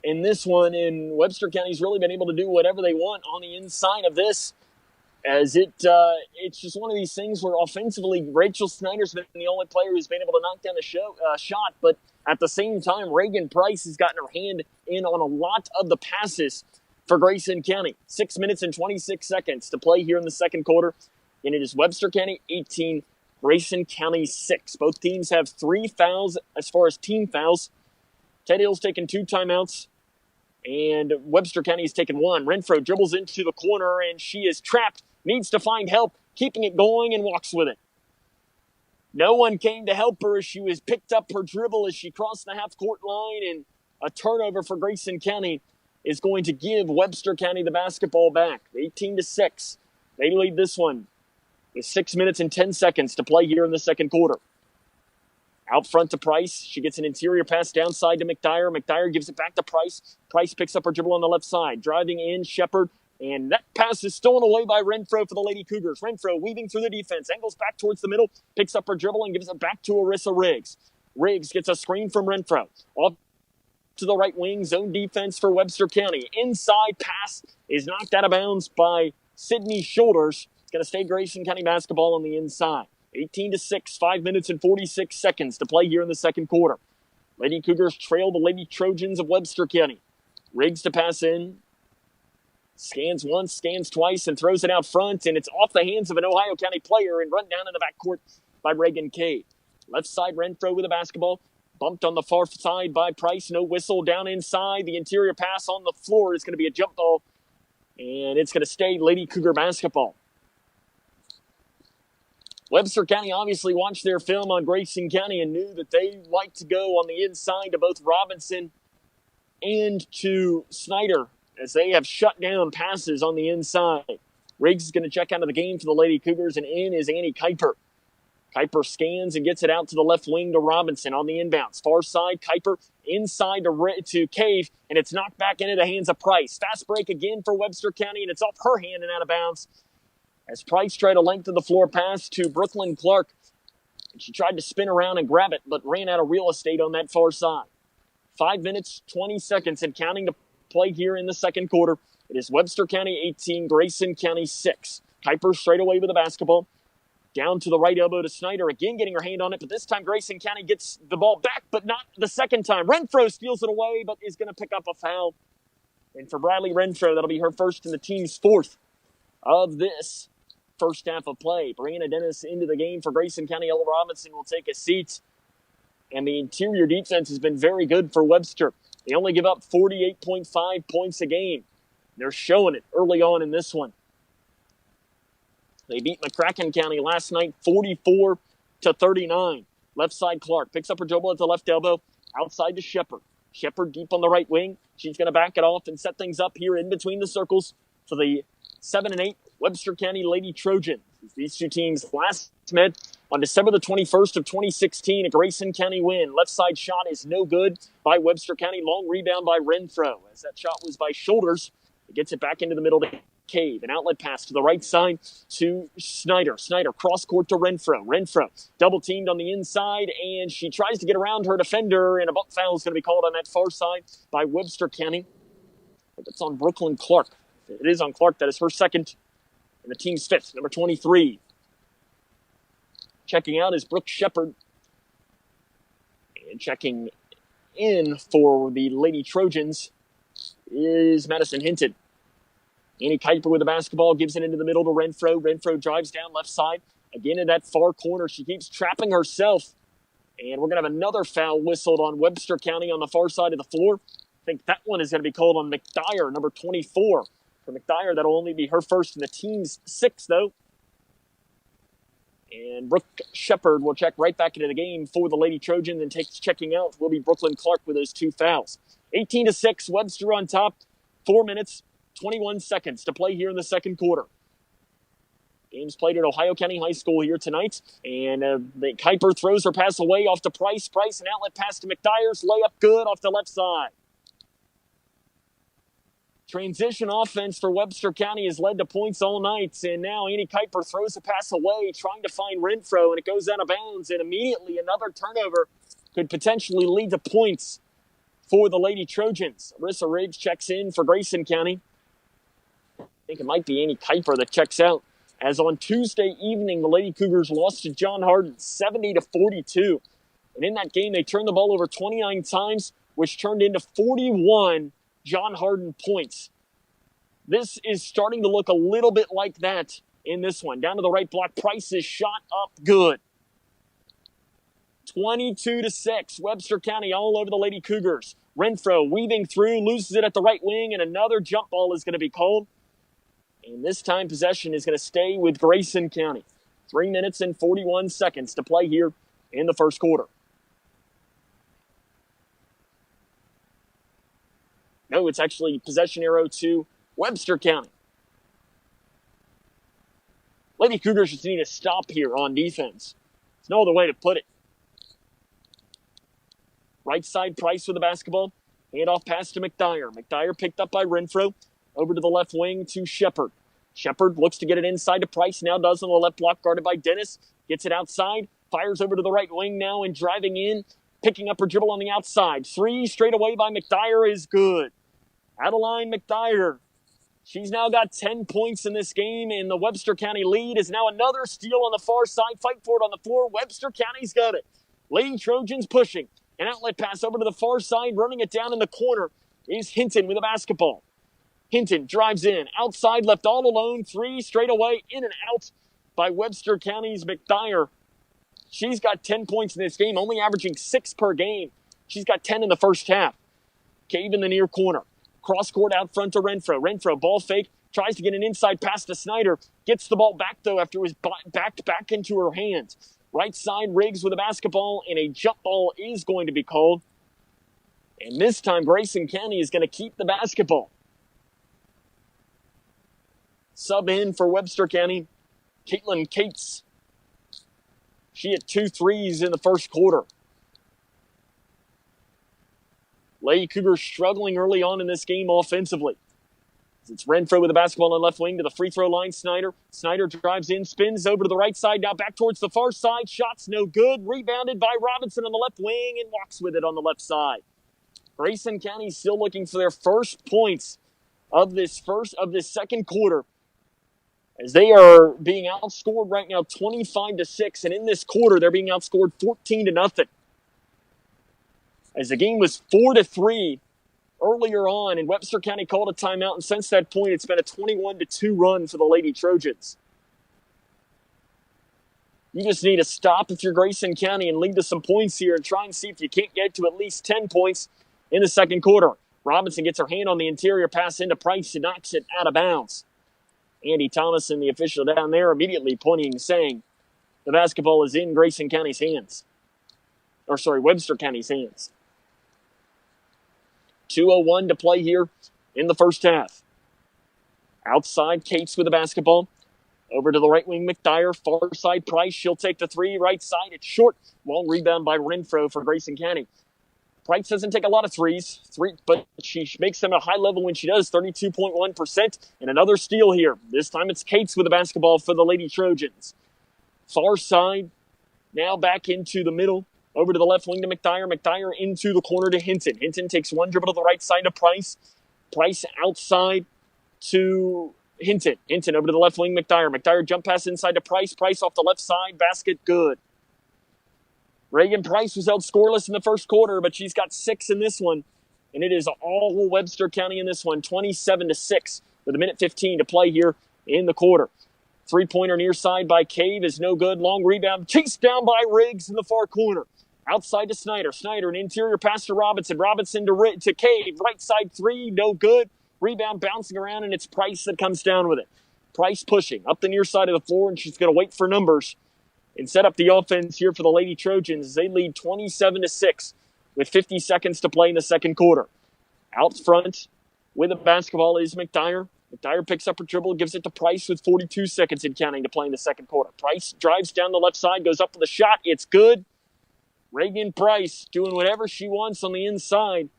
in this one, and Webster County's really been able to do whatever they want on the inside of this, as it's just one of these things where offensively Rachel Snyder's been the only player who's been able to knock down a shot, but at the same time Reagan Price has gotten her hand in on a lot of the passes for Grayson County. 6 minutes and 26 seconds to play here in the second quarter, and it is Webster County 18, Grayson County 6. Both teams have 3 fouls as far as team fouls. Ted Hill's taken 2 timeouts, and Webster County's taken 1. Renfro dribbles into the corner, and she is trapped, needs to find help, keeping it going, and walks with it. No one came to help her as she was picked up her dribble as she crossed the half-court line, and a turnover for Grayson County is going to give Webster County the basketball back. 18-6. They lead this one with 6 minutes and 10 seconds to play here in the second quarter. Out front to Price. She gets an interior pass downside to McDyer. McDyer gives it back to Price. Price picks up her dribble on the left side. Driving in, Shepard. And that pass is stolen away by Renfro for the Lady Cougars. Renfro weaving through the defense. Angles back towards the middle. Picks up her dribble and gives it back to Arissa Riggs. Riggs gets a screen from Renfro. Off to the right wing. Zone defense for Webster County. Inside pass is knocked out of bounds by Sydney Shoulders. It's going to stay Grayson County basketball on the inside. 18-6, 5 minutes and 46 seconds to play here in the second quarter. Lady Cougars trail the Lady Trojans of Webster County. Riggs to pass in. Scans once, scans twice, and throws it out front, and it's off the hands of an Ohio County player and run down in the backcourt by Reagan Cade. Left side, Renfro with the basketball. Bumped on the far side by Price. No whistle down inside. The interior pass on the floor is going to be a jump ball, and it's going to stay Lady Cougar basketball. Webster County obviously watched their film on Grayson County and knew that they like to go on the inside to both Robinson and to Snyder, as they have shut down passes on the inside. Riggs is going to check out of the game for the Lady Cougars, and in is Annie Kuiper. Kuiper scans and gets it out to the left wing to Robinson on the inbounds. Far side, Kuiper inside to Cave, and it's knocked back into the hands of Price. Fast break again for Webster County, and it's off her hand and out of bounds, as Price tried a length of the floor pass to Brooklyn Clark. And she tried to spin around and grab it, but ran out of real estate on that far side. 5 minutes, 20 seconds, and counting to play here in the second quarter. It is Webster County 18, Grayson County 6. Kuiper straight away with the basketball. Down to the right elbow to Snyder, again getting her hand on it, but this time Grayson County gets the ball back, but not the second time. Renfro steals it away, but is going to pick up a foul. And for Bradley Renfro, that'll be her first and the team's fourth of this first half of play. Brianna Dennis into the game for Grayson County. Ella Robinson will take a seat. And the interior defense has been very good for Webster. They only give up 48.5 points a game. They're showing it early on in this one. They beat McCracken County last night 44-39. Left side, Clark picks up her dribble at the left elbow. Outside to Shepard. Shepard deep on the right wing. She's going to back it off and set things up here in between the circles for the 7 and 8 Webster County Lady Trojans. These two teams last met on December the 21st of 2016, a Grayson County win. Left side shot is no good by Webster County. Long rebound by Renfro, as that shot was by Shoulders. It gets it back into the middle to Cave. An outlet pass to the right side to Snyder. Snyder cross court to Renfro. Renfro double teamed on the inside, and she tries to get around her defender, and a bump foul is going to be called on that far side by Webster County. That's on Brooklyn Clark. It is on Clark. That is her second and the team's fifth, number 23. Checking out is Brooke Shepard. And checking in for the Lady Trojans is Madison Hinton. Annie Kuiper with the basketball, gives it into the middle to Renfro. Renfro drives down left side, Again in that far corner. She keeps trapping herself. And we're going to have another foul whistled on Webster County on the far side of the floor. I think that one is going to be called on McDyer, number 24. For McDyer, that'll only be her first in the team's 6th, though. And Brooke Shepard will check right back into the game for the Lady Trojans, and checking out will be Brooklyn Clark with those 2 fouls. 18-6, Webster on top. 4 minutes, 21 seconds to play here in the second quarter. Game's played at Ohio County High School here tonight. And the Kuiper throws her pass away off to Price. Price, an outlet pass to McDyer's. Layup good off the left side. Transition offense for Webster County has led to points all night. And now Annie Kuiper throws a pass away, trying to find Renfro, and it goes out of bounds. And immediately another turnover could potentially lead to points for the Lady Trojans. Arissa Riggs checks in for Grayson County. I think it might be Annie Kuiper that checks out. As on Tuesday evening, the Lady Cougars lost to John Hardin 70-42. And in that game, they turned the ball over 29 times, which turned into 41 John Hardin points. This is starting to look a little bit like that in this one. Down to the right block, Price is shot up good. 22-6, Webster County all over the Lady Cougars. Renfro weaving through, loses it at the right wing, and another jump ball is going to be called. And this time, possession is going to stay with Grayson County. 3 minutes and 41 seconds to play here in the first quarter. No, it's actually possession arrow to Webster County. Lady Cougars just need to stop here on defense. There's no other way to put it. Right side, Price with the basketball. Handoff pass to McDyer. McDyer picked up by Renfro. Over to the left wing to Shepard. Shepard looks to get it inside to Price. Now does on the left block, guarded by Dennis. Gets it outside. Fires over to the right wing now and driving in. Picking up her dribble on the outside. 3 straight away by McDyer is good. Out of line, McDyer. She's now got 10 points in this game, and the Webster County lead is now another steal on the far side. Fight for it on the floor. Webster County's got it. Lady Trojans pushing. An outlet pass over to the far side. Running it down in the corner is Hinton with a basketball. Hinton drives in. Outside, left all alone. 3 straight away. In and out by Webster County's McDyer. She's got 10 points in this game, only averaging 6 per game. She's got 10 in the first half. Cave in the near corner. Cross court out front to Renfro. Renfro, ball fake. Tries to get an inside pass to Snyder. Gets the ball back, though, after it was backed back into her hands. Right side, Riggs with a basketball, and a jump ball is going to be called. And this time, Grayson County is going to keep the basketball. Sub in for Webster County, Caitlin Cates. She had 2 threes in the first quarter. Lady Cougars struggling early on in this game offensively. It's Renfro with the basketball on the left wing to the free throw line. Snyder. Snyder drives in, spins over to the right side, now back towards the far side. Shots no good. Rebounded by Robinson on the left wing and walks with it on the left side. Grayson County still looking for their first points of this second quarter, as they are being outscored right now 25-6, and in this quarter they're being outscored 14-0. As the game was 4-3 earlier on, and Webster County called a timeout, and since that point it's been a 21-2 run for the Lady Trojans. You just need to stop if you're Grayson County and lead to some points here and try and see if you can't get to at least 10 points in the second quarter. Robinson gets her hand on the interior pass into Price and knocks it out of bounds. Andy Thomason, the official down there, immediately pointing, saying the basketball is in Grayson County's hands. Webster County's hands. 2:01 to play here in the first half. Outside, Cates with the basketball. Over to the right wing, McDyer. Far side, Price. She'll take the 3. Right side, it's short. Long rebound by Renfro for Grayson County. Price doesn't take a lot of threes, but she makes them at a high level when she does, 32.1%. And another steal here. This time it's Cates with the basketball for the Lady Trojans. Far side, now back into the middle. Over to the left wing to McDyer. McDyer into the corner to Hinton. Hinton takes one dribble to the right side to Price. Price outside to Hinton. Hinton over to the left wing, McDyer. McDyer jump pass inside to Price. Price off the left side, basket good. Reagan Price was held scoreless in the first quarter, but she's got 6 in this one. And it is all Webster County in this one, 27-6 with 1:15 to play here in the quarter. Three-pointer near side by Cave is no good. Long rebound chased down by Riggs in the far corner. Outside to Snyder. Snyder, an interior pass to Robinson. Robinson to Cave. Right side three, no good. Rebound bouncing around, and it's Price that comes down with it. Price pushing up the near side of the floor, and she's going to wait for numbers and set up the offense here for the Lady Trojans. They lead 27-6 with 50 seconds to play in the second quarter. Out front with the basketball is McDyer. McDyer picks up her dribble, gives it to Price with 42 seconds and counting to play in the second quarter. Price drives down the left side, goes up with a shot. It's good. Reagan Price doing whatever she wants on the inside.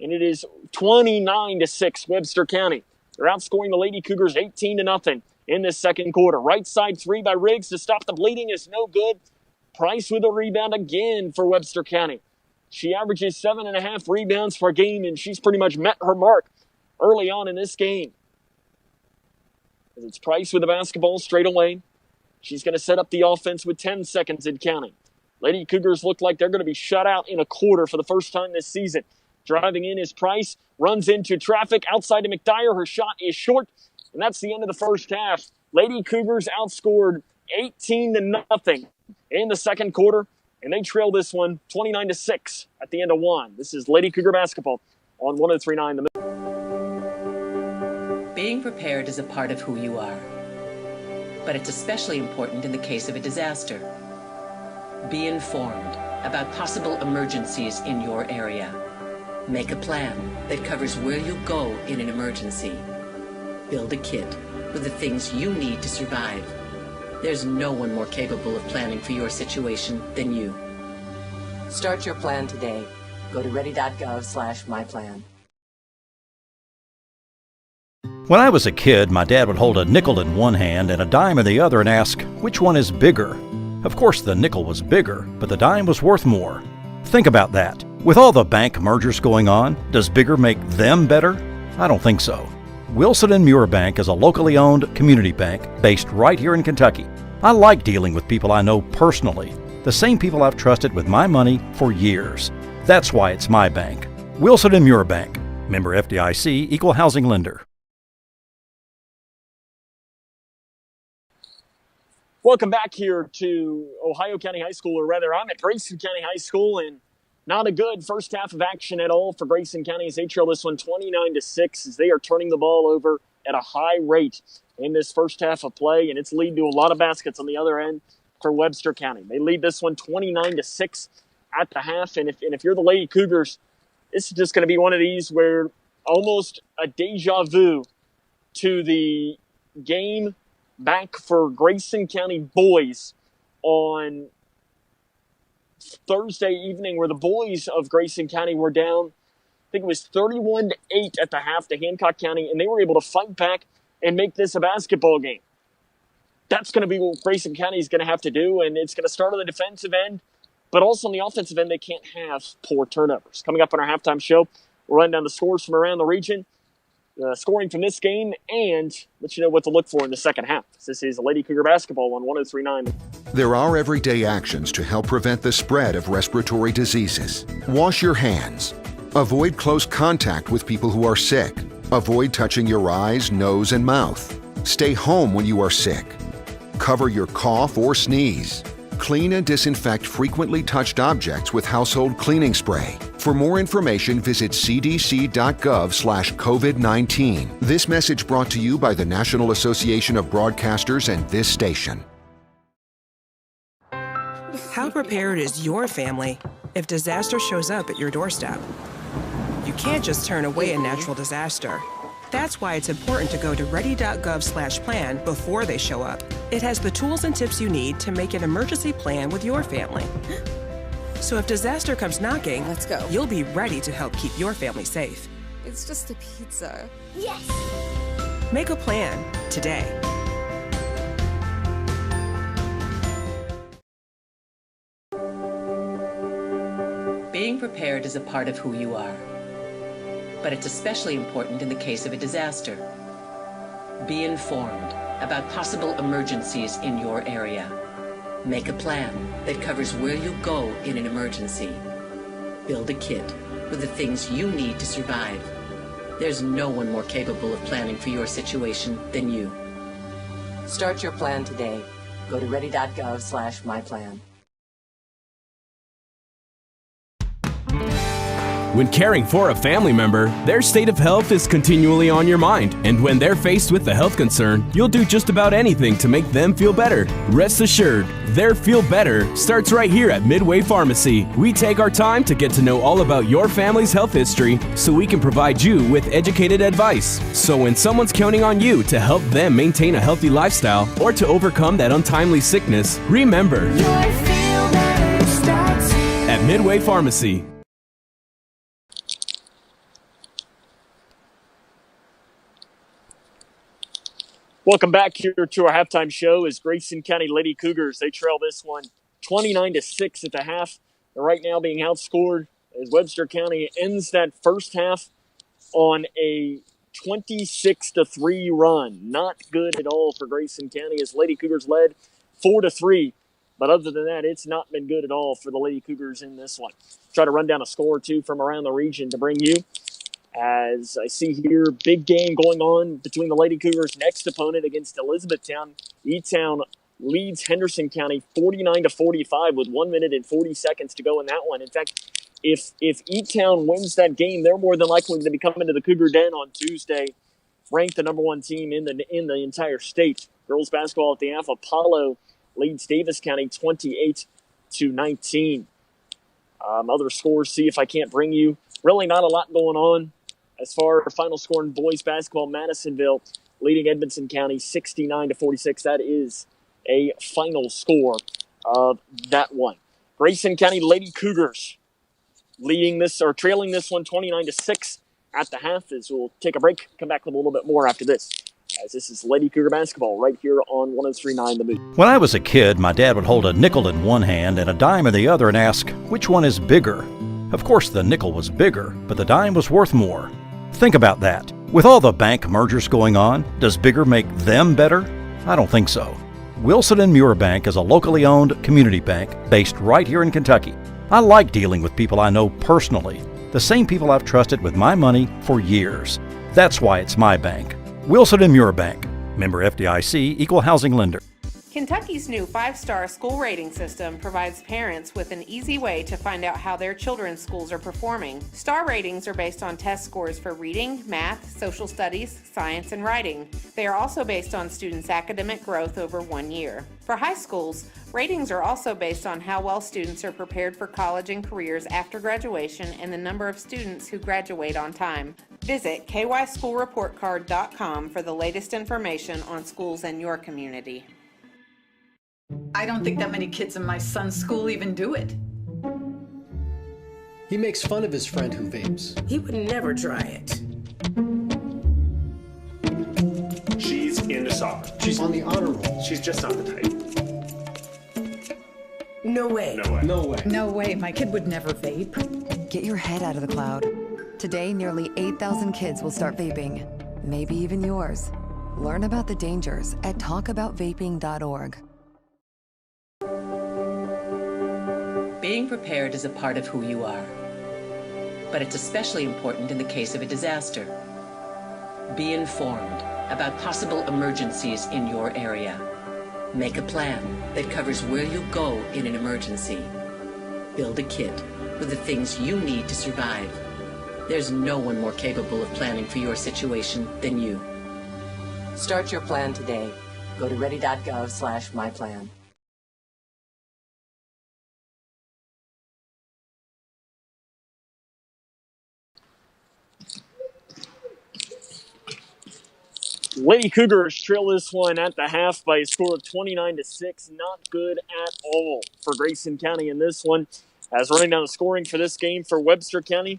And it is 29-6 Webster County. They're outscoring the Lady Cougars 18-0 in this second quarter. Right side three by Riggs to stop the bleeding is no good. Price with a rebound again for Webster County. She averages 7.5 rebounds per game, and she's pretty much met her mark early on in this game. It's Price with the basketball straight away. She's going to set up the offense with 10 seconds and counting. Lady Cougars look like they're going to be shut out in a quarter for the first time this season. Driving in is Price, runs into traffic outside to McDyer. Her shot is short, and that's the end of the first half. Lady Cougars outscored 18-0 in the second quarter, and they trail this one 29-6 at the end of one. This is Lady Cougar basketball on 103.9 The Middle. Being prepared is a part of who you are, but it's especially important in the case of a disaster. Be informed about possible emergencies in your area. Make a plan that covers where you'll go in an emergency. Build a kit with the things you need to survive. There's no one more capable of planning for your situation than you. Start your plan today. Go to ready.gov/myplan. When I was a kid, my dad would hold a nickel in one hand and a dime in the other and ask, which one is bigger? Of course, the nickel was bigger, but the dime was worth more. Think about that. With all the bank mergers going on, does bigger make them better? I don't think so. Wilson & Muir Bank is a locally owned community bank based right here in Kentucky. I like dealing with people I know personally, the same people I've trusted with my money for years. That's why it's my bank. Wilson & Muir Bank. Member FDIC, Equal Housing Lender. Welcome back here to Ohio County High School, or rather I'm at Grayson County High School, and not a good first half of action at all for Grayson County as they trail this one 29-6 as they are turning the ball over at a high rate in this first half of play, and it's leading to a lot of baskets on the other end for Webster County. They lead this one 29-6 at the half, and if you're the Lady Cougars, this is just going to be one of these where almost a deja vu to the game back for Grayson County boys on Thursday evening, where the boys of Grayson County were down, I think it was 31-8 at the half to Hancock County, and they were able to fight back and make this a basketball game. That's going to be what Grayson County is going to have to do, and it's going to start on the defensive end, but also on the offensive end, they can't have poor turnovers. Coming up on our halftime show, we'll run down the scores from around the region, scoring from this game, and let you know what to look for in the second half. This is Lady Cougar basketball on 103.9. There are everyday actions to help prevent the spread of respiratory diseases. Wash your hands. Avoid close contact with people who are sick. Avoid touching your eyes, nose, and mouth. Stay home when you are sick. Cover your cough or sneeze. Clean and disinfect frequently touched objects with household cleaning spray. For more information, visit cdc.gov/COVID-19. This message brought to you by the National Association of Broadcasters and this station. How prepared is your family if disaster shows up at your doorstep? You can't just turn away a natural disaster. That's why it's important to go to ready.gov/plan before they show up. It has the tools and tips you need to make an emergency plan with your family. So if disaster comes knocking, let's go. You'll be ready to help keep your family safe. It's just a pizza. Yes! Make a plan today. Being prepared is a part of who you are, but it's especially important in the case of a disaster. Be informed about possible emergencies in your area. Make a plan that covers where you'll go in an emergency. Build a kit with the things you need to survive. There's no one more capable of planning for your situation than you. Start your plan today. Go to ready.gov/myplan. When caring for a family member, their state of health is continually on your mind. And when they're faced with a health concern, you'll do just about anything to make them feel better. Rest assured, their feel better starts right here at Midway Pharmacy. We take our time to get to know all about your family's health history so we can provide you with educated advice. So when someone's counting on you to help them maintain a healthy lifestyle or to overcome that untimely sickness, remember, your feel better starts here at Midway Pharmacy. Welcome back here to our halftime show as Grayson County Lady Cougars, they trail this one 29-6 at the half. They're right now being outscored as Webster County ends that first half on a 26-3 run. Not good at all for Grayson County as Lady Cougars led 4-3. But other than that, it's not been good at all for the Lady Cougars in this one. Try to run down a score or two from around the region to bring you. As I see here, big game going on between the Lady Cougars' next opponent against Elizabethtown. E-Town leads Henderson County 49-45 with 1 minute and 40 seconds to go in that one. In fact, if E-Town wins that game, they're more than likely to be coming to the Cougar Den on Tuesday, ranked the number one team in the entire state. Girls basketball at the half, Apollo leads Davis County 28-19. Other scores, see if I can't bring you. Really not a lot going on. As far as final score in boys basketball, Madisonville leading Edmonson County 69-46. That is a final score of that one. Grayson County Lady Cougars trailing this one 29-6 at the half. As we'll take a break, come back with a little bit more after this. As this is Lady Cougar basketball right here on 103.9 The Mood. When I was a kid, my dad would hold a nickel in one hand and a dime in the other and ask, which one is bigger? Of course, the nickel was bigger, but the dime was worth more. Think about that. With all the bank mergers going on, does bigger make them better? I don't think so. Wilson & Muir Bank is a locally owned community bank based right here in Kentucky. I like dealing with people I know personally, the same people I've trusted with my money for years. That's why it's my bank. Wilson & Muir Bank. Member FDIC, Equal Housing Lender. Kentucky's new 5-star school rating system provides parents with an easy way to find out how their children's schools are performing. Star ratings are based on test scores for reading, math, social studies, science, and writing. They are also based on students' academic growth over 1 year. For high schools, ratings are also based on how well students are prepared for college and careers after graduation and the number of students who graduate on time. Visit kyschoolreportcard.com for the latest information on schools in your community. I don't think that many kids in my son's school even do it. He makes fun of his friend who vapes. He would never try it. She's into soccer. She's on the honor roll. She's just not the type. No way. No way. No way. No way. My kid would never vape. Get your head out of the cloud. Today, nearly 8,000 kids will start vaping. Maybe even yours. Learn about the dangers at talkaboutvaping.org. Being prepared is a part of who you are. But it's especially important in the case of a disaster. Be informed about possible emergencies in your area. Make a plan that covers where you go in an emergency. Build a kit with the things you need to survive. There's no one more capable of planning for your situation than you. Start your plan today. Go to ready.gov/myplan. Lady Cougars trail this one at the half by a score of 29-6. Not good at all for Grayson County in this one. As running down the scoring for this game for Webster County,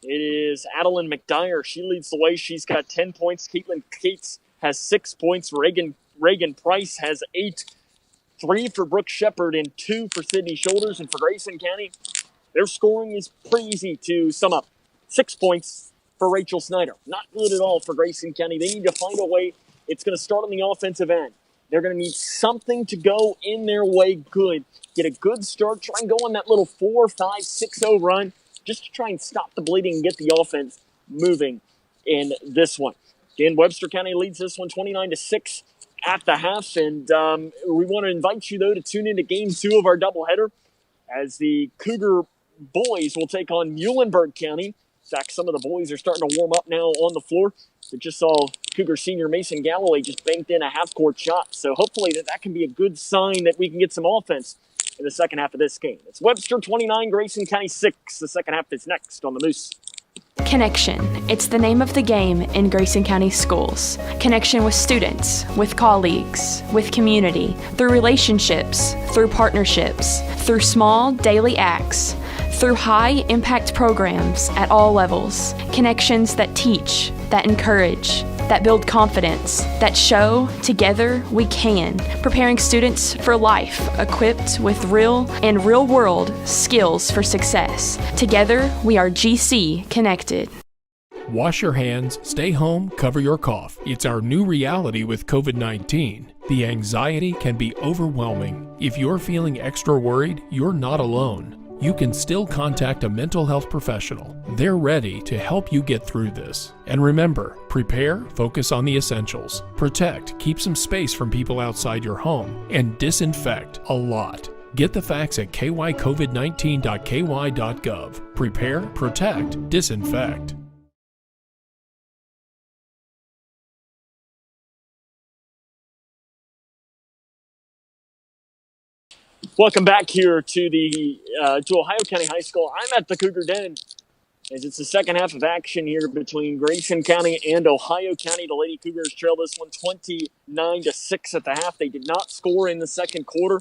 it is Adeline McDyer. She leads the way. She's got 10 points. Caitlin Cates has 6 points. Reagan Price has 8. 3 for Brooke Shepard and 2 for Sydney Shoulders. And for Grayson County, their scoring is pretty easy to sum up. 6 points for Rachel Snyder. Not good at all for Grayson County. They need to find a way. It's going to start on the offensive end. They're going to need something to go in their way good. Get a good start. Try and go on that little 4-5-6-0 run just to try and stop the bleeding and get the offense moving in this one. Again, Webster County leads this one 29-6. at the half. And we want to invite you, though, to tune into Game 2 of our doubleheader as the Cougar boys will take on Muhlenberg County. In fact, some of the boys are starting to warm up now on the floor. We just saw Cougar senior Mason Galloway just banked in a half-court shot. So hopefully that can be a good sign that we can get some offense in the second half of this game. It's Webster 29, Grayson County 6. The second half is next on the Moose. Connection. It's the name of the game in Grayson County schools. Connection with students, with colleagues, with community, through relationships, through partnerships, through small daily acts, through high-impact programs at all levels. Connections that teach, that encourage, that build confidence, that show together we can, preparing students for life, equipped with real and real-world skills for success. Together, we are GC Connected. Wash your hands, stay home, cover your cough. It's our new reality with COVID-19. The anxiety can be overwhelming. If you're feeling extra worried, you're not alone. You can still contact a mental health professional. They're ready to help you get through this. And remember, prepare, focus on the essentials. Protect, keep some space from people outside your home, and disinfect a lot. Get the facts at kycovid19.ky.gov. Prepare, protect, disinfect. Welcome back here to the to Ohio County High School. I'm at the Cougar Den as it's the second half of action here between Grayson County and Ohio County. The Lady Cougars trail this one 29-6 at the half. They did not score in the second quarter.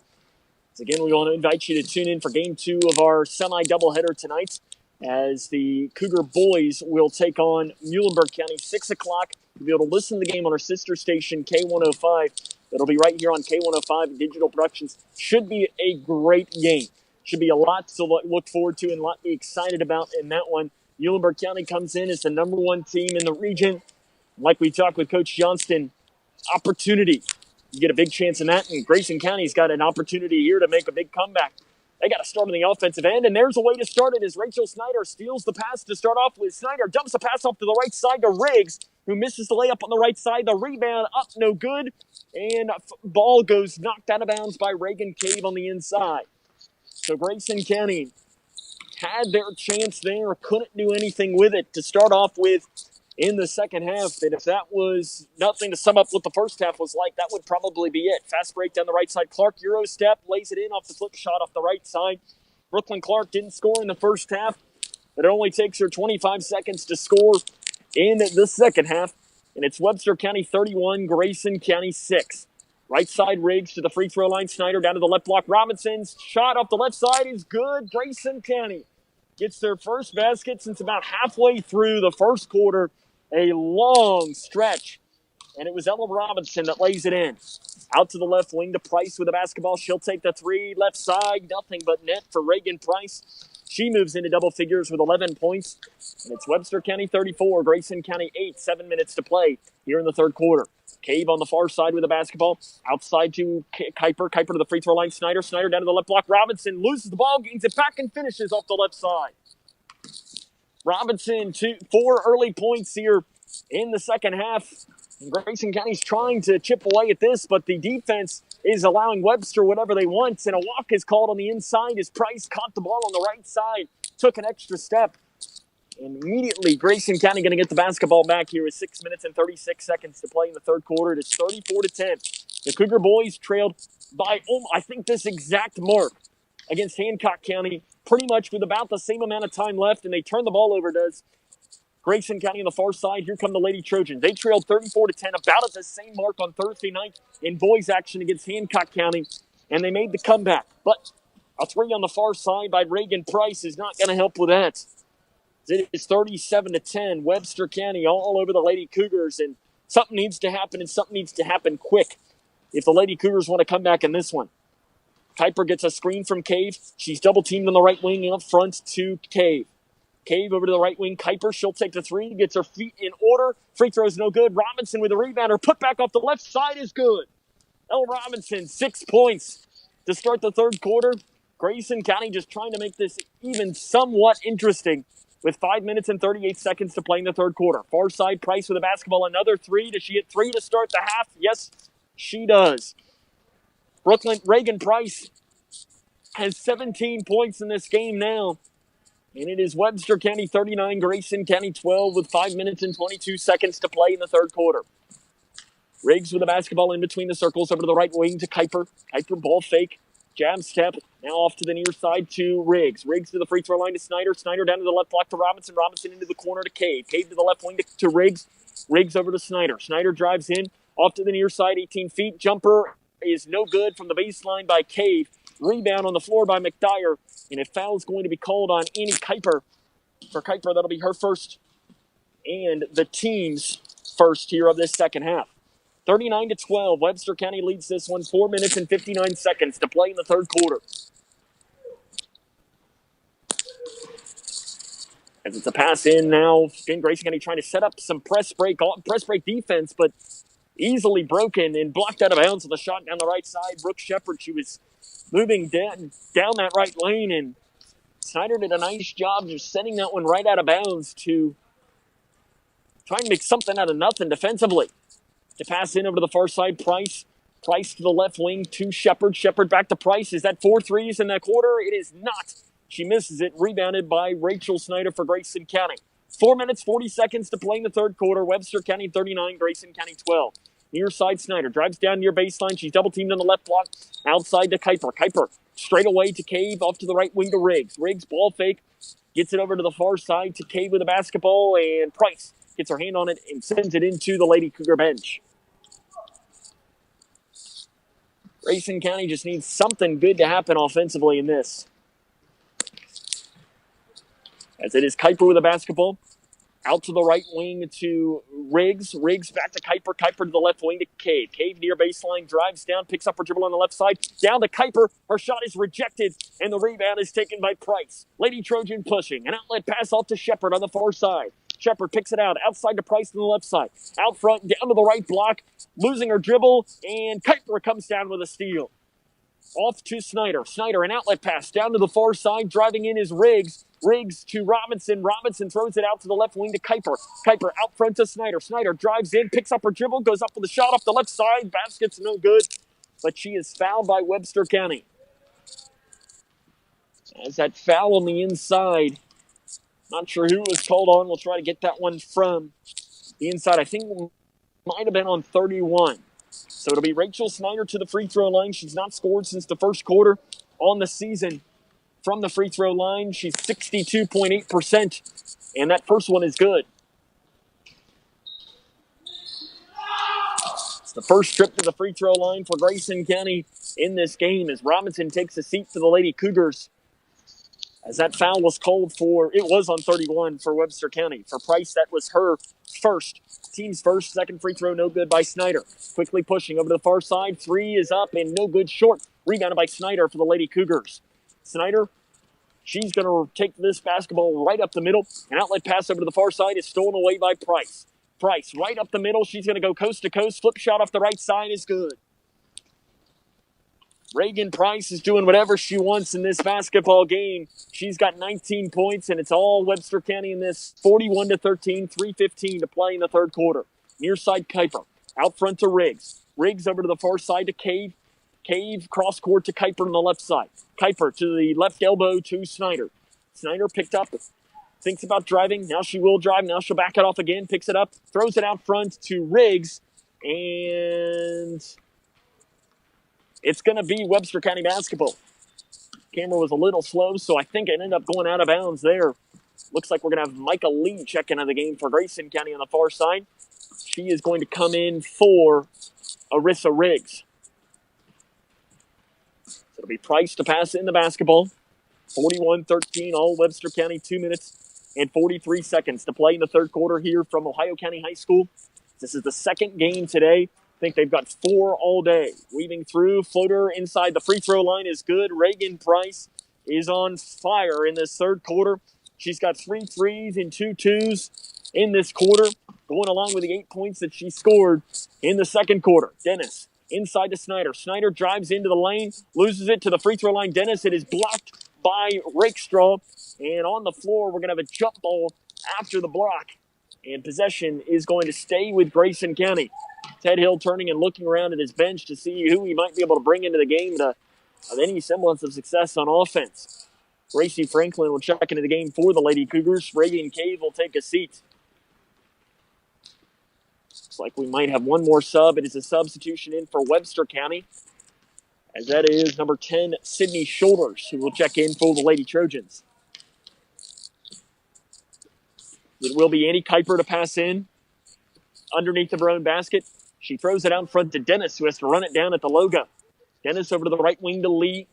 So again, we want to invite you to tune in for Game 2 of our semi-doubleheader tonight as the Cougar boys will take on Muhlenberg County, 6 o'clock. You'll be able to listen to the game on our sister station, K105. That'll be right here on K105 Digital Productions. Should be a great game. Should be a lot to look forward to and a lot to be excited about in that one. Muhlenberg County comes in as the number 1 team in the region. Like we talked with Coach Johnston, opportunity. You get a big chance in that, and Grayson County's got an opportunity here to make a big comeback. They got to start on the offensive end, and there's a way to start it as Rachel Snyder steals the pass to start off with. Snyder dumps the pass off to the right side to Riggs, who misses the layup on the right side. The rebound up, no good, and ball goes knocked out of bounds by Reagan Cave on the inside. So Grayson County had their chance there, couldn't do anything with it to start off with in the second half. And if that was nothing to sum up what the first half was like, that would probably be it. Fast break down the right side. Clark Euro step, lays it in off the flip shot off the right side. Brooklyn Clark didn't score in the first half. It only takes her 25 seconds to score in the second half. And it's Webster County 31, Grayson County 6. Right side Riggs to the free throw line. Snyder down to the left block. Robinson's shot off the left side is good. Grayson County gets their first basket since about halfway through the first quarter. A long stretch. And it was Ella Robinson that lays it in. Out to the left wing to Price with the basketball. She'll take the three. Left side, nothing but net for Reagan Price. She moves into double figures with 11 points. And it's Webster County 34, Grayson County 8. 7 minutes to play here in the third quarter. Cave on the far side with the basketball. Outside to Kuiper. Kuiper to the free throw line. Snyder down to the left block. Robinson loses the ball, gains it back, and finishes off the left side. Robinson, 4 early points here in the second half. And Grayson County's trying to chip away at this, but the defense is allowing Webster whatever they want. And a walk is called on the inside as Price caught the ball on the right side, took an extra step. And immediately, Grayson County going to get the basketball back here with 6 minutes and 36 seconds to play in the third quarter. It's 34-10. The Cougar boys trailed by, I think, this exact mark against Hancock County, pretty much with about the same amount of time left, and they turn the ball over, does Grayson County on the far side. Here come the Lady Trojans. They trailed 34-10, about at the same mark on Thursday night in boys action against Hancock County, and they made the comeback. But a three on the far side by Reagan Price is not going to help with that. It is 37-10. Webster County all over the Lady Cougars, and something needs to happen, and something needs to happen quick if the Lady Cougars want to come back in this one. Kuiper gets a screen from Cave. She's double-teamed on the right wing up front to Cave. Cave over to the right wing. Kuiper, she'll take the three, gets her feet in order. Free throw's no good. Robinson with a rebound. Her put back off the left side is good. Elle Robinson, 6 points to start the third quarter. Grayson County just trying to make this even somewhat interesting with 5 minutes and 38 seconds to play in the third quarter. Far side, Price with a basketball. Another three. Does she hit three to start the half? Yes, She does. Reagan Price has 17 points in this game now. And it is Webster County 39, Grayson County 12 with 5 minutes and 22 seconds to play in the third quarter. Riggs with the basketball in between the circles over to the right wing to Kuiper. Kuiper ball fake. Jab step. Now off to the near side to Riggs. Riggs to the free throw line to Snyder. Snyder down to the left block to Robinson. Robinson into the corner to Cave. Cave to the left wing to Riggs. Riggs over to Snyder. Snyder drives in. Off to the near side, 18 feet. Jumper is no good from the baseline by Cave. Rebound on the floor by McDyer. And a foul is going to be called on Annie Kuiper. For Kuiper, that'll be her first and the team's first here of this second half. 39-12. Webster County leads this one. 4 minutes and 59 seconds to play in the third quarter. As it's a pass in now. Grayson County trying to set up some press break defense, but easily broken and blocked out of bounds with a shot down the right side. Brooke Shepard, she was moving down that right lane, and Snyder did a nice job just sending that one right out of bounds to try and make something out of nothing defensively. To pass in over to the far side, Price. Price to the left wing to Shepard. Shepard back to Price. Is that 4 threes in that quarter? It is not. She misses it. Rebounded by Rachel Snyder for Grayson County. 4 minutes, 40 seconds to play in the third quarter. Webster County 39, Grayson County 12. Near side, Snyder drives down near baseline. She's double teamed on the left block. Outside to Kuiper. Kuiper straight away to Cave. Off to the right wing to Riggs. Riggs ball fake. Gets it over to the far side to Cave with the basketball. And Price gets her hand on it and sends it into the Lady Cougar bench. Grayson County just needs something good to happen offensively in this. As it is Kuiper with the basketball. Out to the right wing to Riggs. Riggs back to Kuiper. Kuiper to the left wing to Cave. Cave near baseline, drives down, picks up her dribble on the left side. Down to Kuiper. Her shot is rejected, and the rebound is taken by Price. Lady Trojan pushing. An outlet pass off to Shepard on the far side. Shepard picks it out. Outside to Price on the left side. Out front, down to the right block. Losing her dribble, and Kuiper comes down with a steal. Off to Snyder. Snyder, an outlet pass down to the far side. Driving in is Riggs. Riggs to Robinson. Robinson throws it out to the left wing to Kuiper. Kuiper out front to Snyder. Snyder drives in, picks up her dribble, goes up with a shot off the left side. Basket's no good, but she is fouled by Webster County. As that foul on the inside, not sure who was called on. We'll try to get that one from the inside. I think it might have been on 31. So it'll be Rachel Snyder to the free throw line. She's not scored since the first quarter on the season. From the free throw line, she's 62.8%, and that first one is good. It's the first trip to the free throw line for Grayson County in this game as Robinson takes a seat for the Lady Cougars. As that foul was called for, it was on 31 for Webster County. For Price, that was her first. Team's first. Second free throw, no good by Snyder. Quickly pushing over to the far side. Three is up and no good short. Rebounded by Snyder for the Lady Cougars. Snyder, she's going to take this basketball right up the middle. An outlet pass over to the far side is stolen away by Price. Price right up the middle. She's going to go coast to coast. Flip shot off the right side is good. Reagan Price is doing whatever she wants in this basketball game. She's got 19 points, and it's all Webster County in this 41-13, 3:15 to play in the third quarter. Near side, Kuiper. Out front to Riggs. Riggs over to the far side to Cave. Cave cross court to Kuiper on the left side. Kuiper to the left elbow to Snyder. Snyder picked up, thinks about driving. Now she will drive. Now she'll back it off again. Picks it up, throws it out front to Riggs, and it's going to be Webster County basketball. Camera was a little slow, so I think it ended up going out of bounds there. Looks like we're going to have Micah Lee check into the game for Grayson County on the far side. She is going to come in for Arissa Riggs. So it'll be Price to pass in the basketball. 41-13, all Webster County, 2 minutes and 43 seconds to play in the third quarter here from Ohio County High School. This is the second game today. I think they've got 4 all day. Weaving through, floater inside the free throw line is good. Reagan Price is on fire in this third quarter. She's got 3 threes and 2 twos in this quarter, going along with the 8 points that she scored in the second quarter. Dennis inside to Snyder. Snyder drives into the lane, loses it to the free throw line. Dennis, it is blocked by Rakestraw. And on the floor, we're going to have a jump ball after the block. And possession is going to stay with Grayson County. Ted Hill turning and looking around at his bench to see who he might be able to bring into the game to have any semblance of success on offense. Gracie Franklin will check into the game for the Lady Cougars. Reagan Cave will take a seat. Looks like we might have one more sub. It is a substitution in for Webster County, as that is number 10, Sydney Shoulders, who will check in for the Lady Trojans. It will be Annie Kuiper to pass in underneath of her own basket. She throws it out in front to Dennis, who has to run it down at the logo. Dennis over to the right wing to Lee.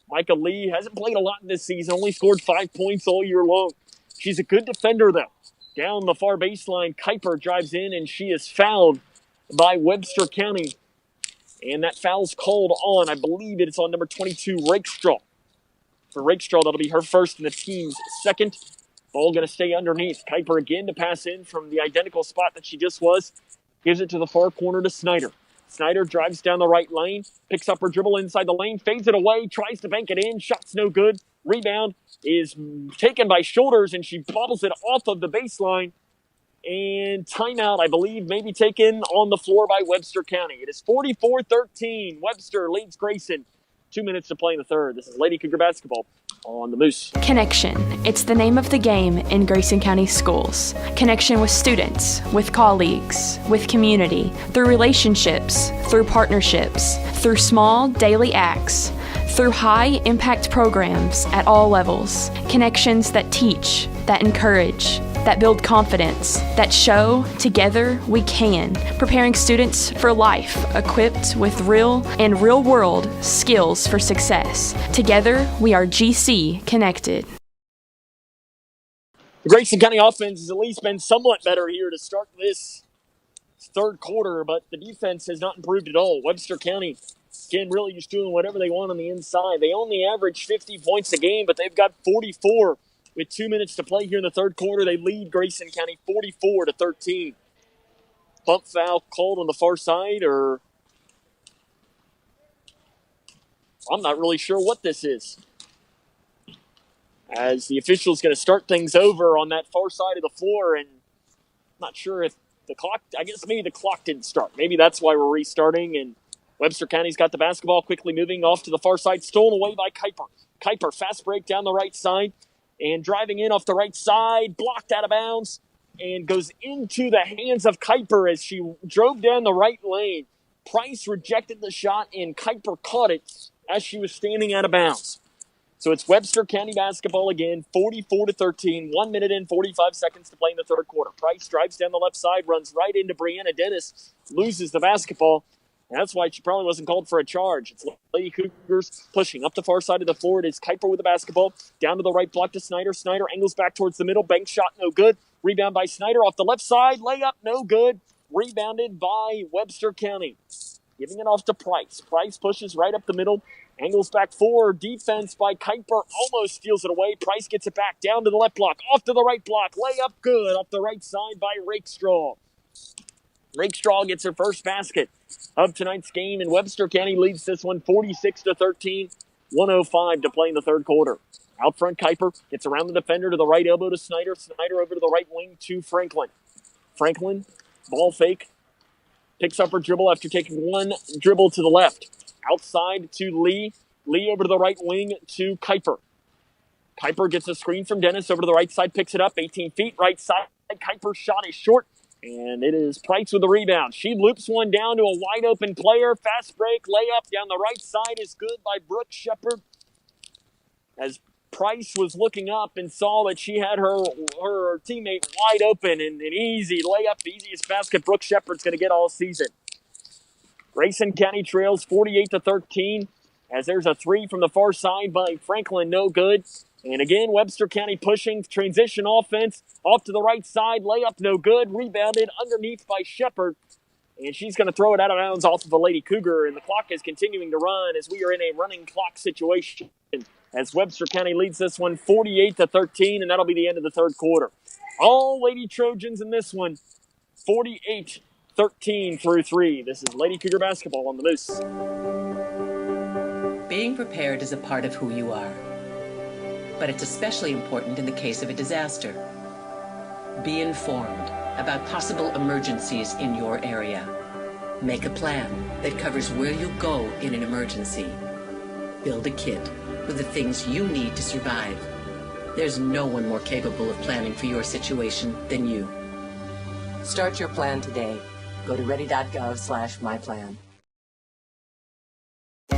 Micah Lee hasn't played a lot this season, only scored 5 points all year long. She's a good defender, though. Down the far baseline, Kuiper drives in, and she is fouled by Webster County. And that foul's called on, I believe it's on number 22, Rakestraw. For Rakestraw, that'll be her first and the team's second. Ball going to stay underneath. Kuiper again to pass in from the identical spot that she just was. Gives it to the far corner to Snyder. Snyder drives down the right lane, picks up her dribble inside the lane, fades it away, tries to bank it in, shot's no good. Rebound is taken by Shoulders, and she bobbles it off of the baseline. And timeout, I believe, may be taken on the floor by Webster County. It is 44-13. Webster leads Grayson. 2 minutes to play in the third. This is Lady Cougar basketball on the Moose. Connection. It's the name of the game in Grayson County schools. Connection with students, with colleagues, with community, through relationships, through partnerships, through small daily acts, through high-impact programs at all levels. Connections that teach, that encourage, that build confidence, that show together we can, preparing students for life, equipped with real and real-world skills for success. Together, we are GC Connected. The Grayson County offense has at least been somewhat better here to start this third quarter, but the defense has not improved at all. Webster County, again, really just doing whatever they want on the inside. They only average 50 points a game, but they've got 44 with 2 minutes to play here in the third quarter. They lead Grayson County 44-13. Bump foul called on the far side, or I'm not really sure what this is, as the official's going to start things over on that far side of the floor, and I'm not sure if the clock, I guess maybe the clock didn't start. Maybe that's why we're restarting, and Webster County's got the basketball, quickly moving off to the far side, stolen away by Kuiper. Kuiper, fast break down the right side, and driving in off the right side, blocked out of bounds, and goes into the hands of Kuiper as she drove down the right lane. Price rejected the shot, and Kuiper caught it as she was standing out of bounds. So it's Webster County basketball again, 44-13, 1 minute and 45 seconds to play in the third quarter. Price drives down the left side, runs right into Brianna Dennis, loses the basketball. And that's why she probably wasn't called for a charge. It's Lady Cougars pushing up the far side of the floor. It is Kuiper with the basketball. Down to the right block to Snyder. Snyder angles back towards the middle. Bank shot, no good. Rebound by Snyder off the left side. Layup, no good. Rebounded by Webster County. Giving it off to Price. Price pushes right up the middle. Angles back forward. Defense by Kuiper almost steals it away. Price gets it back down to the left block. Off to the right block. Layup good off the right side by Rakestraw. Rakestraw gets her first basket of tonight's game, and Webster County leads this one 46-13, 1:05 to play in the third quarter. Out front, Kuiper gets around the defender to the right elbow to Snyder. Snyder over to the right wing to Franklin. Franklin, ball fake, picks up her dribble after taking one dribble to the left. Outside to Lee. Lee over to the right wing to Kuiper. Kuiper gets a screen from Dennis over to the right side, picks it up, 18 feet, right side. Kuiper's shot is short. And it is Price with the rebound. She loops one down to a wide-open player. Fast break, layup down the right side is good by Brooke Shepard. As Price was looking up and saw that she had her teammate wide open, and an easy layup, the easiest basket Brooke Shepard's going to get all season. Grayson County trails 48-13, as there's a three from the far side by Franklin, no good. And again, Webster County pushing transition offense off to the right side. Layup no good. Rebounded underneath by Shepard. And she's going to throw it out of bounds off of a Lady Cougar. And the clock is continuing to run as we are in a running clock situation. As Webster County leads this one 48-13, and that'll be the end of the third quarter. All Lady Trojans in this one, 48-13 through 3. This is Lady Cougar basketball on the Moose. Being prepared is a part of who you are. But it's especially important in the case of a disaster. Be informed about possible emergencies in your area. Make a plan that covers where you'll go in an emergency. Build a kit with the things you need to survive. There's no one more capable of planning for your situation than you. Start your plan today. Go to ready.gov/myplan.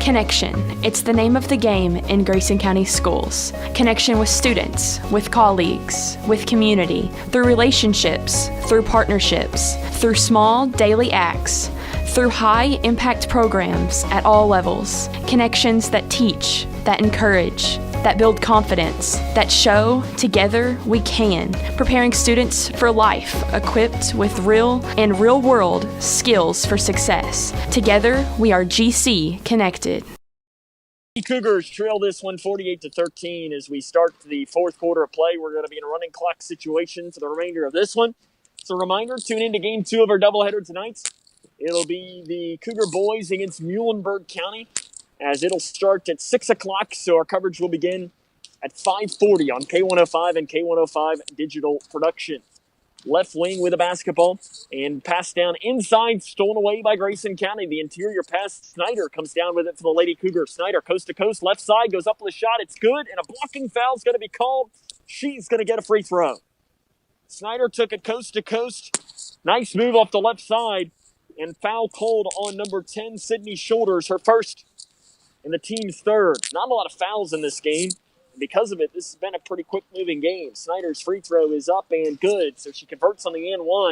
Connection. It's the name of the game in Grayson County schools. Connection with students, with colleagues, with community, through relationships, through partnerships, through small daily acts, through high-impact programs at all levels. Connections that teach, that encourage, that build confidence, that show together we can, preparing students for life, equipped with real and real-world skills for success. Together, we are GC Connected. Cougars trail this one 48-13 as we start the fourth quarter of play. We're going to be in a running clock situation for the remainder of this one. As a reminder, tune in to Game 2 of our doubleheader tonight. It'll be the Cougar boys against Muhlenberg County, as it'll start at 6 o'clock, so our coverage will begin at 5:40 on K105 and K105 Digital Production. Left wing with a basketball, and pass down inside, stolen away by Grayson County. The interior pass, Snyder comes down with it for the Lady Cougars. Snyder, coast to coast, left side, goes up with a shot, it's good, and a blocking foul is going to be called. She's going to get a free throw. Snyder took it coast to coast. Nice move off the left side, and foul called on number 10, Sydney Shoulders, her first and the team's third. Not a lot of fouls in this game. And because of it, this has been a pretty quick-moving game. Snyder's free throw is up and good, so she converts on the N1.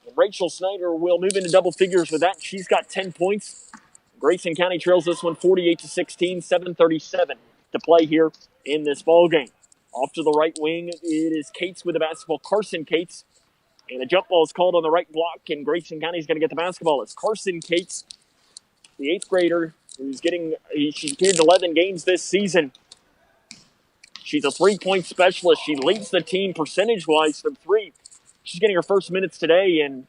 And Rachel Snyder will move into double figures with that. She's got 10 points. Grayson County trails this one 48-16, 7:37 to play here in this ball game. Off to the right wing, it is Cates with the basketball, Carson Cates. And a jump ball is called on the right block, and Grayson County is going to get the basketball. It's Carson Cates, the 8th grader, she's appeared in 11 games this season. She's a three-point specialist. She leads the team percentage-wise from three. She's getting her first minutes today, and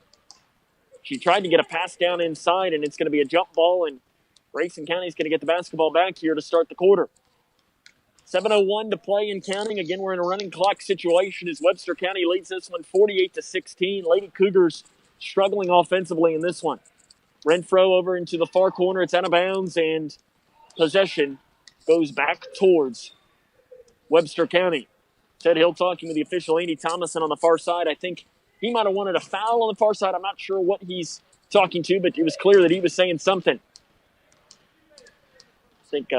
she tried to get a pass down inside, and it's going to be a jump ball, and Grayson County is going to get the basketball back here to start the quarter. 7:01 to play and counting. Again, we're in a running clock situation as Webster County leads this one 48-16. Lady Cougars struggling offensively in this one. Renfro over into the far corner. It's out of bounds, and possession goes back towards Webster County. Ted Hill talking with the official, Andy Thomason, on the far side. I think he might have wanted a foul on the far side. I'm not sure what he's talking to, but it was clear that he was saying something. I think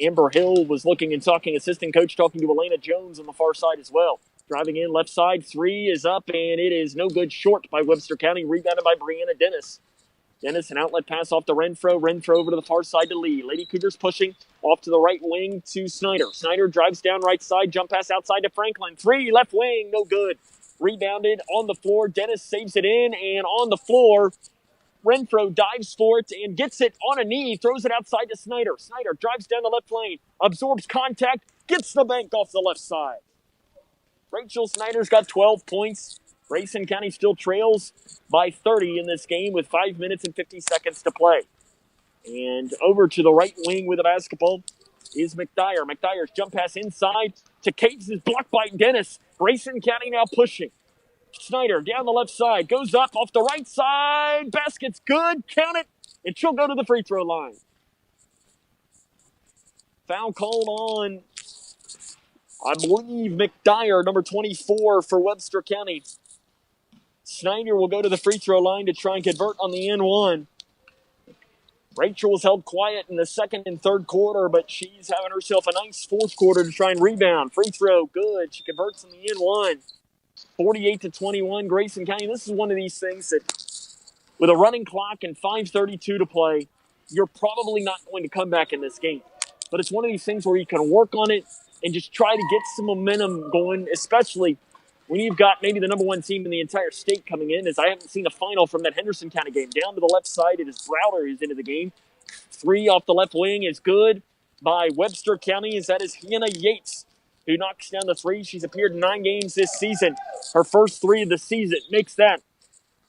Amber Hill was looking and talking, assistant coach talking to Elena Jones on the far side as well. Driving in, left side, three is up, and it is no good, short by Webster County, rebounded by Brianna Dennis. Dennis, an outlet pass off to Renfro. Renfro over to the far side to Lee. Lady Cougars pushing off to the right wing to Snyder. Snyder drives down right side, jump pass outside to Franklin. Three, left wing, no good. Rebounded on the floor. Dennis saves it in, and on the floor, Renfro dives for it and gets it on a knee, throws it outside to Snyder. Snyder drives down the left lane, absorbs contact, gets the bank off the left side. Rachel Snyder's got 12 points. Grayson County still trails by 30 in this game with 5 minutes and 50 seconds to play. And over to the right wing with the basketball is McDyer. McDyer's jump pass inside to Cates is blocked by Dennis. Grayson County now pushing. Snyder down the left side, goes up off the right side. Basket's good, count it, and she'll go to the free throw line. Foul called on, I believe, McDyer, number 24 for Webster County. Snyder will go to the free throw line to try and convert on the N1. Rachel was held quiet in the second and third quarter, but she's having herself a nice fourth quarter to try and rebound. Free throw, good. She converts on the N1. 48-21, Grayson County. This is one of these things that, with a running clock and 5:32 to play, you're probably not going to come back in this game. But it's one of these things where you can work on it and just try to get some momentum going, especially when you've got maybe the number one team in the entire state coming in, as I haven't seen a final from that Henderson County game. Down to the left side, it is Browder who's into the game. Three off the left wing is good by Webster County, as that is Hannah Yates, who knocks down the three. She's appeared in 9 games this season. Her first three of the season makes that.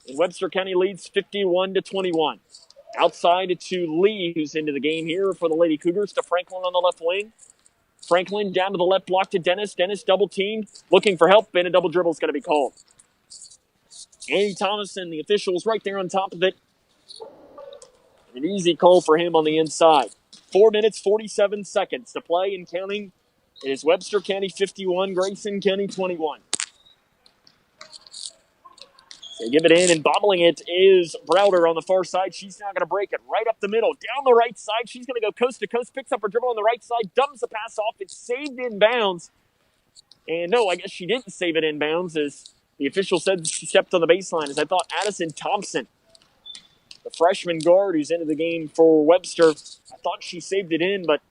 And Webster County leads 51-21. Outside to Lee, who's into the game here for the Lady Cougars, to Franklin on the left wing. Franklin down to the left block to Dennis. Dennis double teamed, looking for help, and a double dribble is going to be called. Andy Thomason, the official, is right there on top of it. An easy call for him on the inside. 4 minutes, 47 seconds to play and counting. It is Webster County 51, Grayson County 21. They give it in, and bobbling it is Browder on the far side. She's not going to break it. Right up the middle, down the right side. She's going to go coast to coast, picks up her dribble on the right side, dumps the pass off. It's saved in bounds. And no, I guess she didn't save it in bounds, as the official said she stepped on the baseline. As I thought Addison Thompson, the freshman guard who's into the game for Webster, I thought she saved it in, but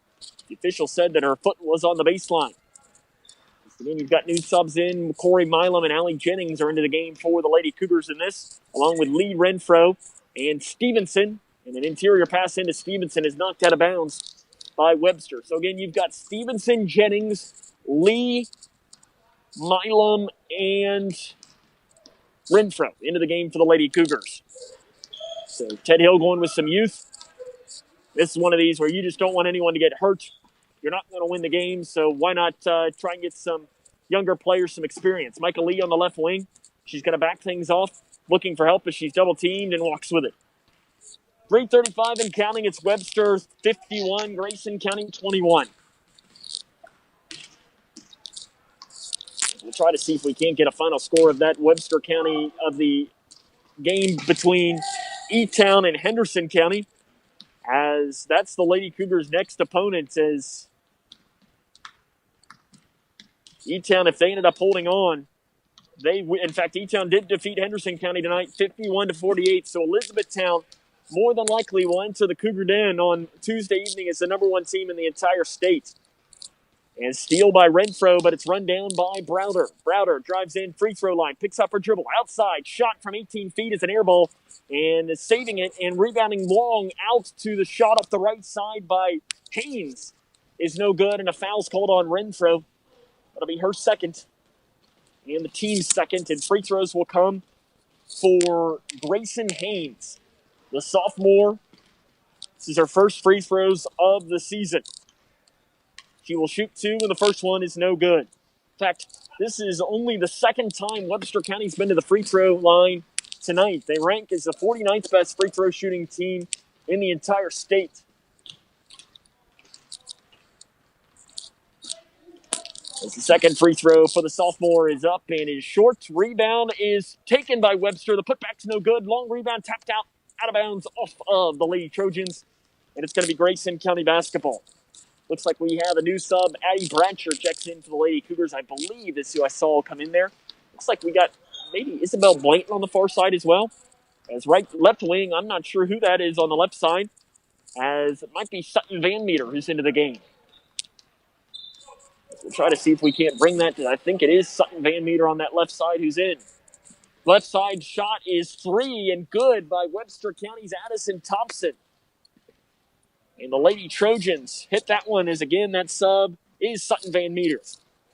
the official said that her foot was on the baseline. Again, you've got new subs in. Corey Milam and Allie Jennings are into the game for the Lady Cougars in this, along with Lee Renfro and Stevenson. And an interior pass into Stevenson is knocked out of bounds by Webster. So again, you've got Stevenson, Jennings, Lee, Milam, and Renfro into the game for the Lady Cougars. So Ted Hill going with some youth. This is one of these where you just don't want anyone to get hurt. You're not going to win the game, so why not try and get some younger players some experience. Michael Lee on the left wing. She's going to back things off, looking for help as she's double-teamed and walks with it. 3:35 and counting. It's Webster 51, Grayson County 21. We'll try to see if we can't get a final score of that Webster County, of the game between E-Town and Henderson County, as that's the Lady Cougars' next opponent. As E-Town, if they ended up holding on, in fact, E-Town did defeat Henderson County tonight, 51-48. So Elizabethtown more than likely will enter the Cougar Den on Tuesday evening as the number one team in the entire state. And steal by Renfro, but it's run down by Browder. Browder drives in, free throw line, picks up her dribble, outside, shot from 18 feet is an air ball, and is saving it and rebounding long out to the shot up the right side by Haynes is no good, and a foul's called on Renfro. That'll be her second and the team's second, and free throws will come for Grayson Haynes, the sophomore. This is her first free throws of the season. She will shoot two, and the first one is no good. In fact, this is only the second time Webster County's been to the free throw line tonight. They rank as the 49th best free throw shooting team in the entire state. As the second free throw for the sophomore is up and is short. Rebound is taken by Webster. The putback's no good. Long rebound tapped out of bounds off of the Lady Trojans. And it's going to be Grayson County basketball. Looks like we have a new sub. Addie Bratcher checks in for the Lady Cougars. I believe is who I saw come in there. Looks like we got maybe Isabel Blanton on the far side as well. As left wing, I'm not sure who that is on the left side. As it might be Sutton Van Meter who's into the game. We'll try to see if we can't bring that. I think it is Sutton Van Meter on that left side who's in. Left side shot is three and good by Webster County's Addison Thompson. And the Lady Trojans hit that one as, again, that sub is Sutton Van Meter.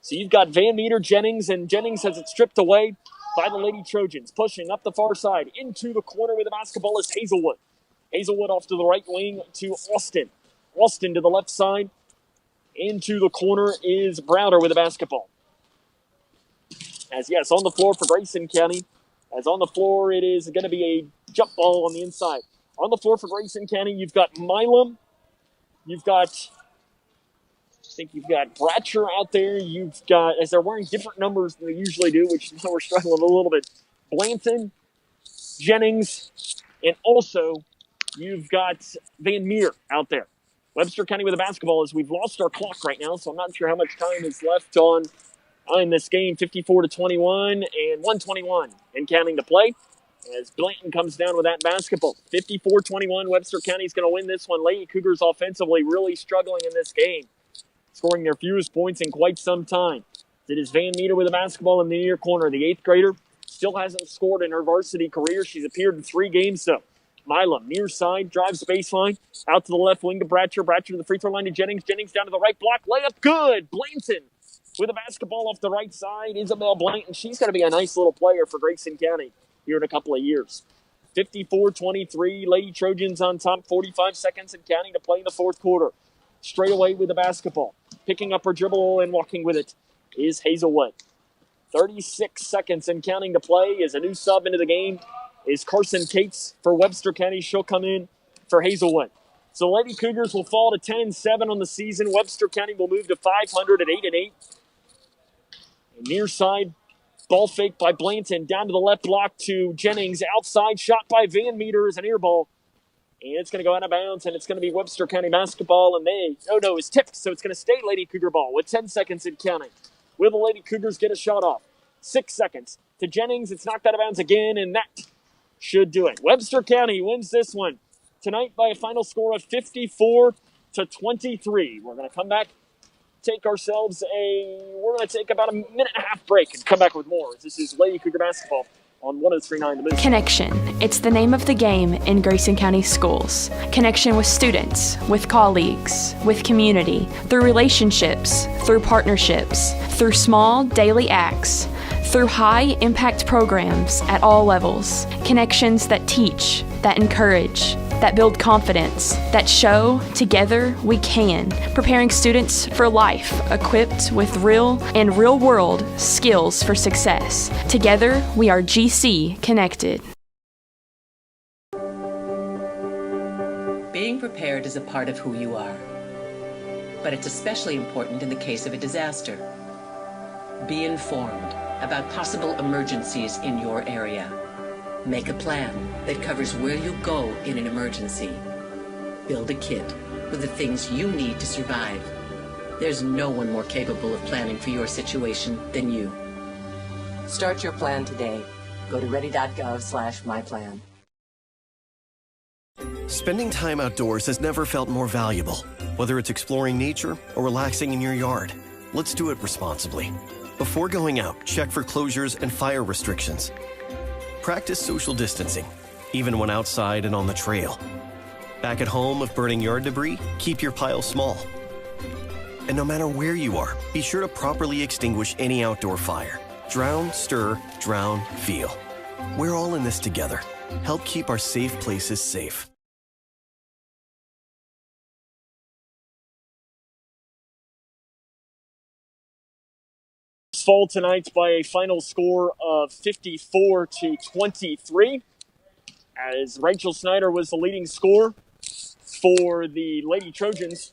So you've got Van Meter, Jennings, and Jennings has it stripped away by the Lady Trojans. Pushing up the far side into the corner with the basketball is Hazelwood. Hazelwood off to the right wing to Austin. Austin to the left side. Into the corner is Browder with the basketball. As, yes, on the floor for Grayson County. As on the floor, it is going to be a jump ball on the inside. On the floor for Grayson County, you've got Milam. You've got, I think you've got Bratcher out there. You've got, as they're wearing different numbers than they usually do, which is why we're struggling a little bit, Blanton, Jennings, and also you've got Van Meter out there. Webster County with the basketball as we've lost our clock right now, so I'm not sure how much time is left on in this game. 54-21 and 1:21 and counting to play. As Blanton comes down with that basketball. 54-21, Webster County's going to win this one. Lady Cougars offensively really struggling in this game. Scoring their fewest points in quite some time. It is Van Meter with the basketball in the near corner. The 8th grader still hasn't scored in her varsity career. She's appeared in 3 games, though. Milam, near side, drives baseline. Out to the left wing to Bratcher. Bratcher to the free throw line to Jennings. Jennings down to the right block. Layup good. Blanton with the basketball off the right side. Isabel Blanton. She's going to be a nice little player for Grayson County here in a couple of years. 54-23, Lady Trojans on top, 45 seconds and counting to play in the fourth quarter. Straight away with the basketball. Picking up her dribble and walking with it is Hazelwood. 36 seconds and counting to play as a new sub into the game is Carson Cates for Webster County. She'll come in for Hazelwood. So Lady Cougars will fall to 10-7 on the season. Webster County will move to 500 at 8-8. Near side, ball fake by Blanton. Down to the left block to Jennings. Outside shot by Van Meter is an air ball. And it's going to go out of bounds, and it's going to be Webster County basketball. And it's tipped, so it's going to stay Lady Cougar ball with 10 seconds in counting. Will the Lady Cougars get a shot off? 6 seconds to Jennings. It's knocked out of bounds again, and that should do it. Webster County wins this one tonight by a final score of 54-23. We're going to come back, take about a minute and a half break and come back with more. This is Lady Cougar basketball on 103.9 The Moose. Connection. It's the name of the game in Grayson County schools. Connection with students, with colleagues, with community, through relationships, through partnerships, through small daily acts, through high-impact programs at all levels. Connections that teach, that encourage, that build confidence, that show together we can, preparing students for life, equipped with real and real-world skills for success. Together, we are GC Connected. Being prepared is a part of who you are, but it's especially important in the case of a disaster. Be informed about possible emergencies in your area. Make a plan that covers where you'll go in an emergency. Build a kit with the things you need to survive. There's no one more capable of planning for your situation than you. Start your plan today. Go to ready.gov/myplan. Spending time outdoors has never felt more valuable. Whether it's exploring nature or relaxing in your yard, let's do it responsibly. Before going out, check for closures and fire restrictions. Practice social distancing, even when outside and on the trail. Back at home, if burning yard debris, keep your pile small. And no matter where you are, be sure to properly extinguish any outdoor fire. Drown, stir, drown, feel. We're all in this together. Help keep our safe places safe. Fall tonight by a final score of 54-23, as Rachel Snyder was the leading scorer for the Lady Trojans,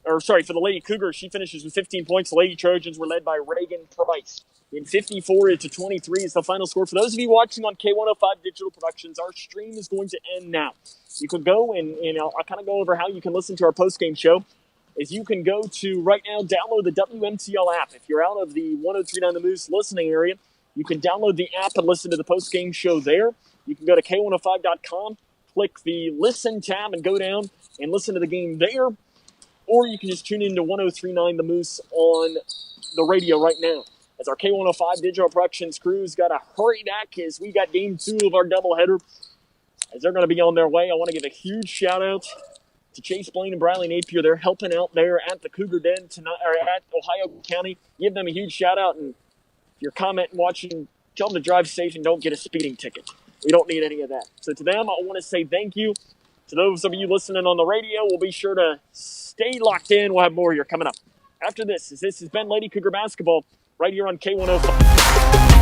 for the Lady Cougars. She finishes with 15 points. The Lady Trojans were led by Reagan Price. In 54-23 is the final score. For those of you watching on K105 Digital Productions, our stream is going to end now. You can go and I'll kind of go over how you can listen to our post-game show. Is you can go to right now, download the WMTL app. If you're out of the 103.9 The Moose listening area, you can download the app and listen to the post-game show there. You can go to K105.com, click the Listen tab, and go down and listen to the game there. Or you can just tune in to 103.9 The Moose on the radio right now. As our K105 Digital Productions crew's got to hurry back as we got game 2 of our doubleheader. As they're going to be on their way, I want to give a huge shout-out to Chase Blaine and Briley Napier. They're helping out there at the Cougar Den tonight, or at Ohio County. Give them a huge shout out, and if you're commenting, watching, tell them to drive safe and don't get a speeding ticket. We don't need any of that. So to them, I want to say thank you. To those of you listening on the radio, we'll be sure to stay locked in. We'll have more here coming up. After this has been Lady Cougar Basketball right here on K105.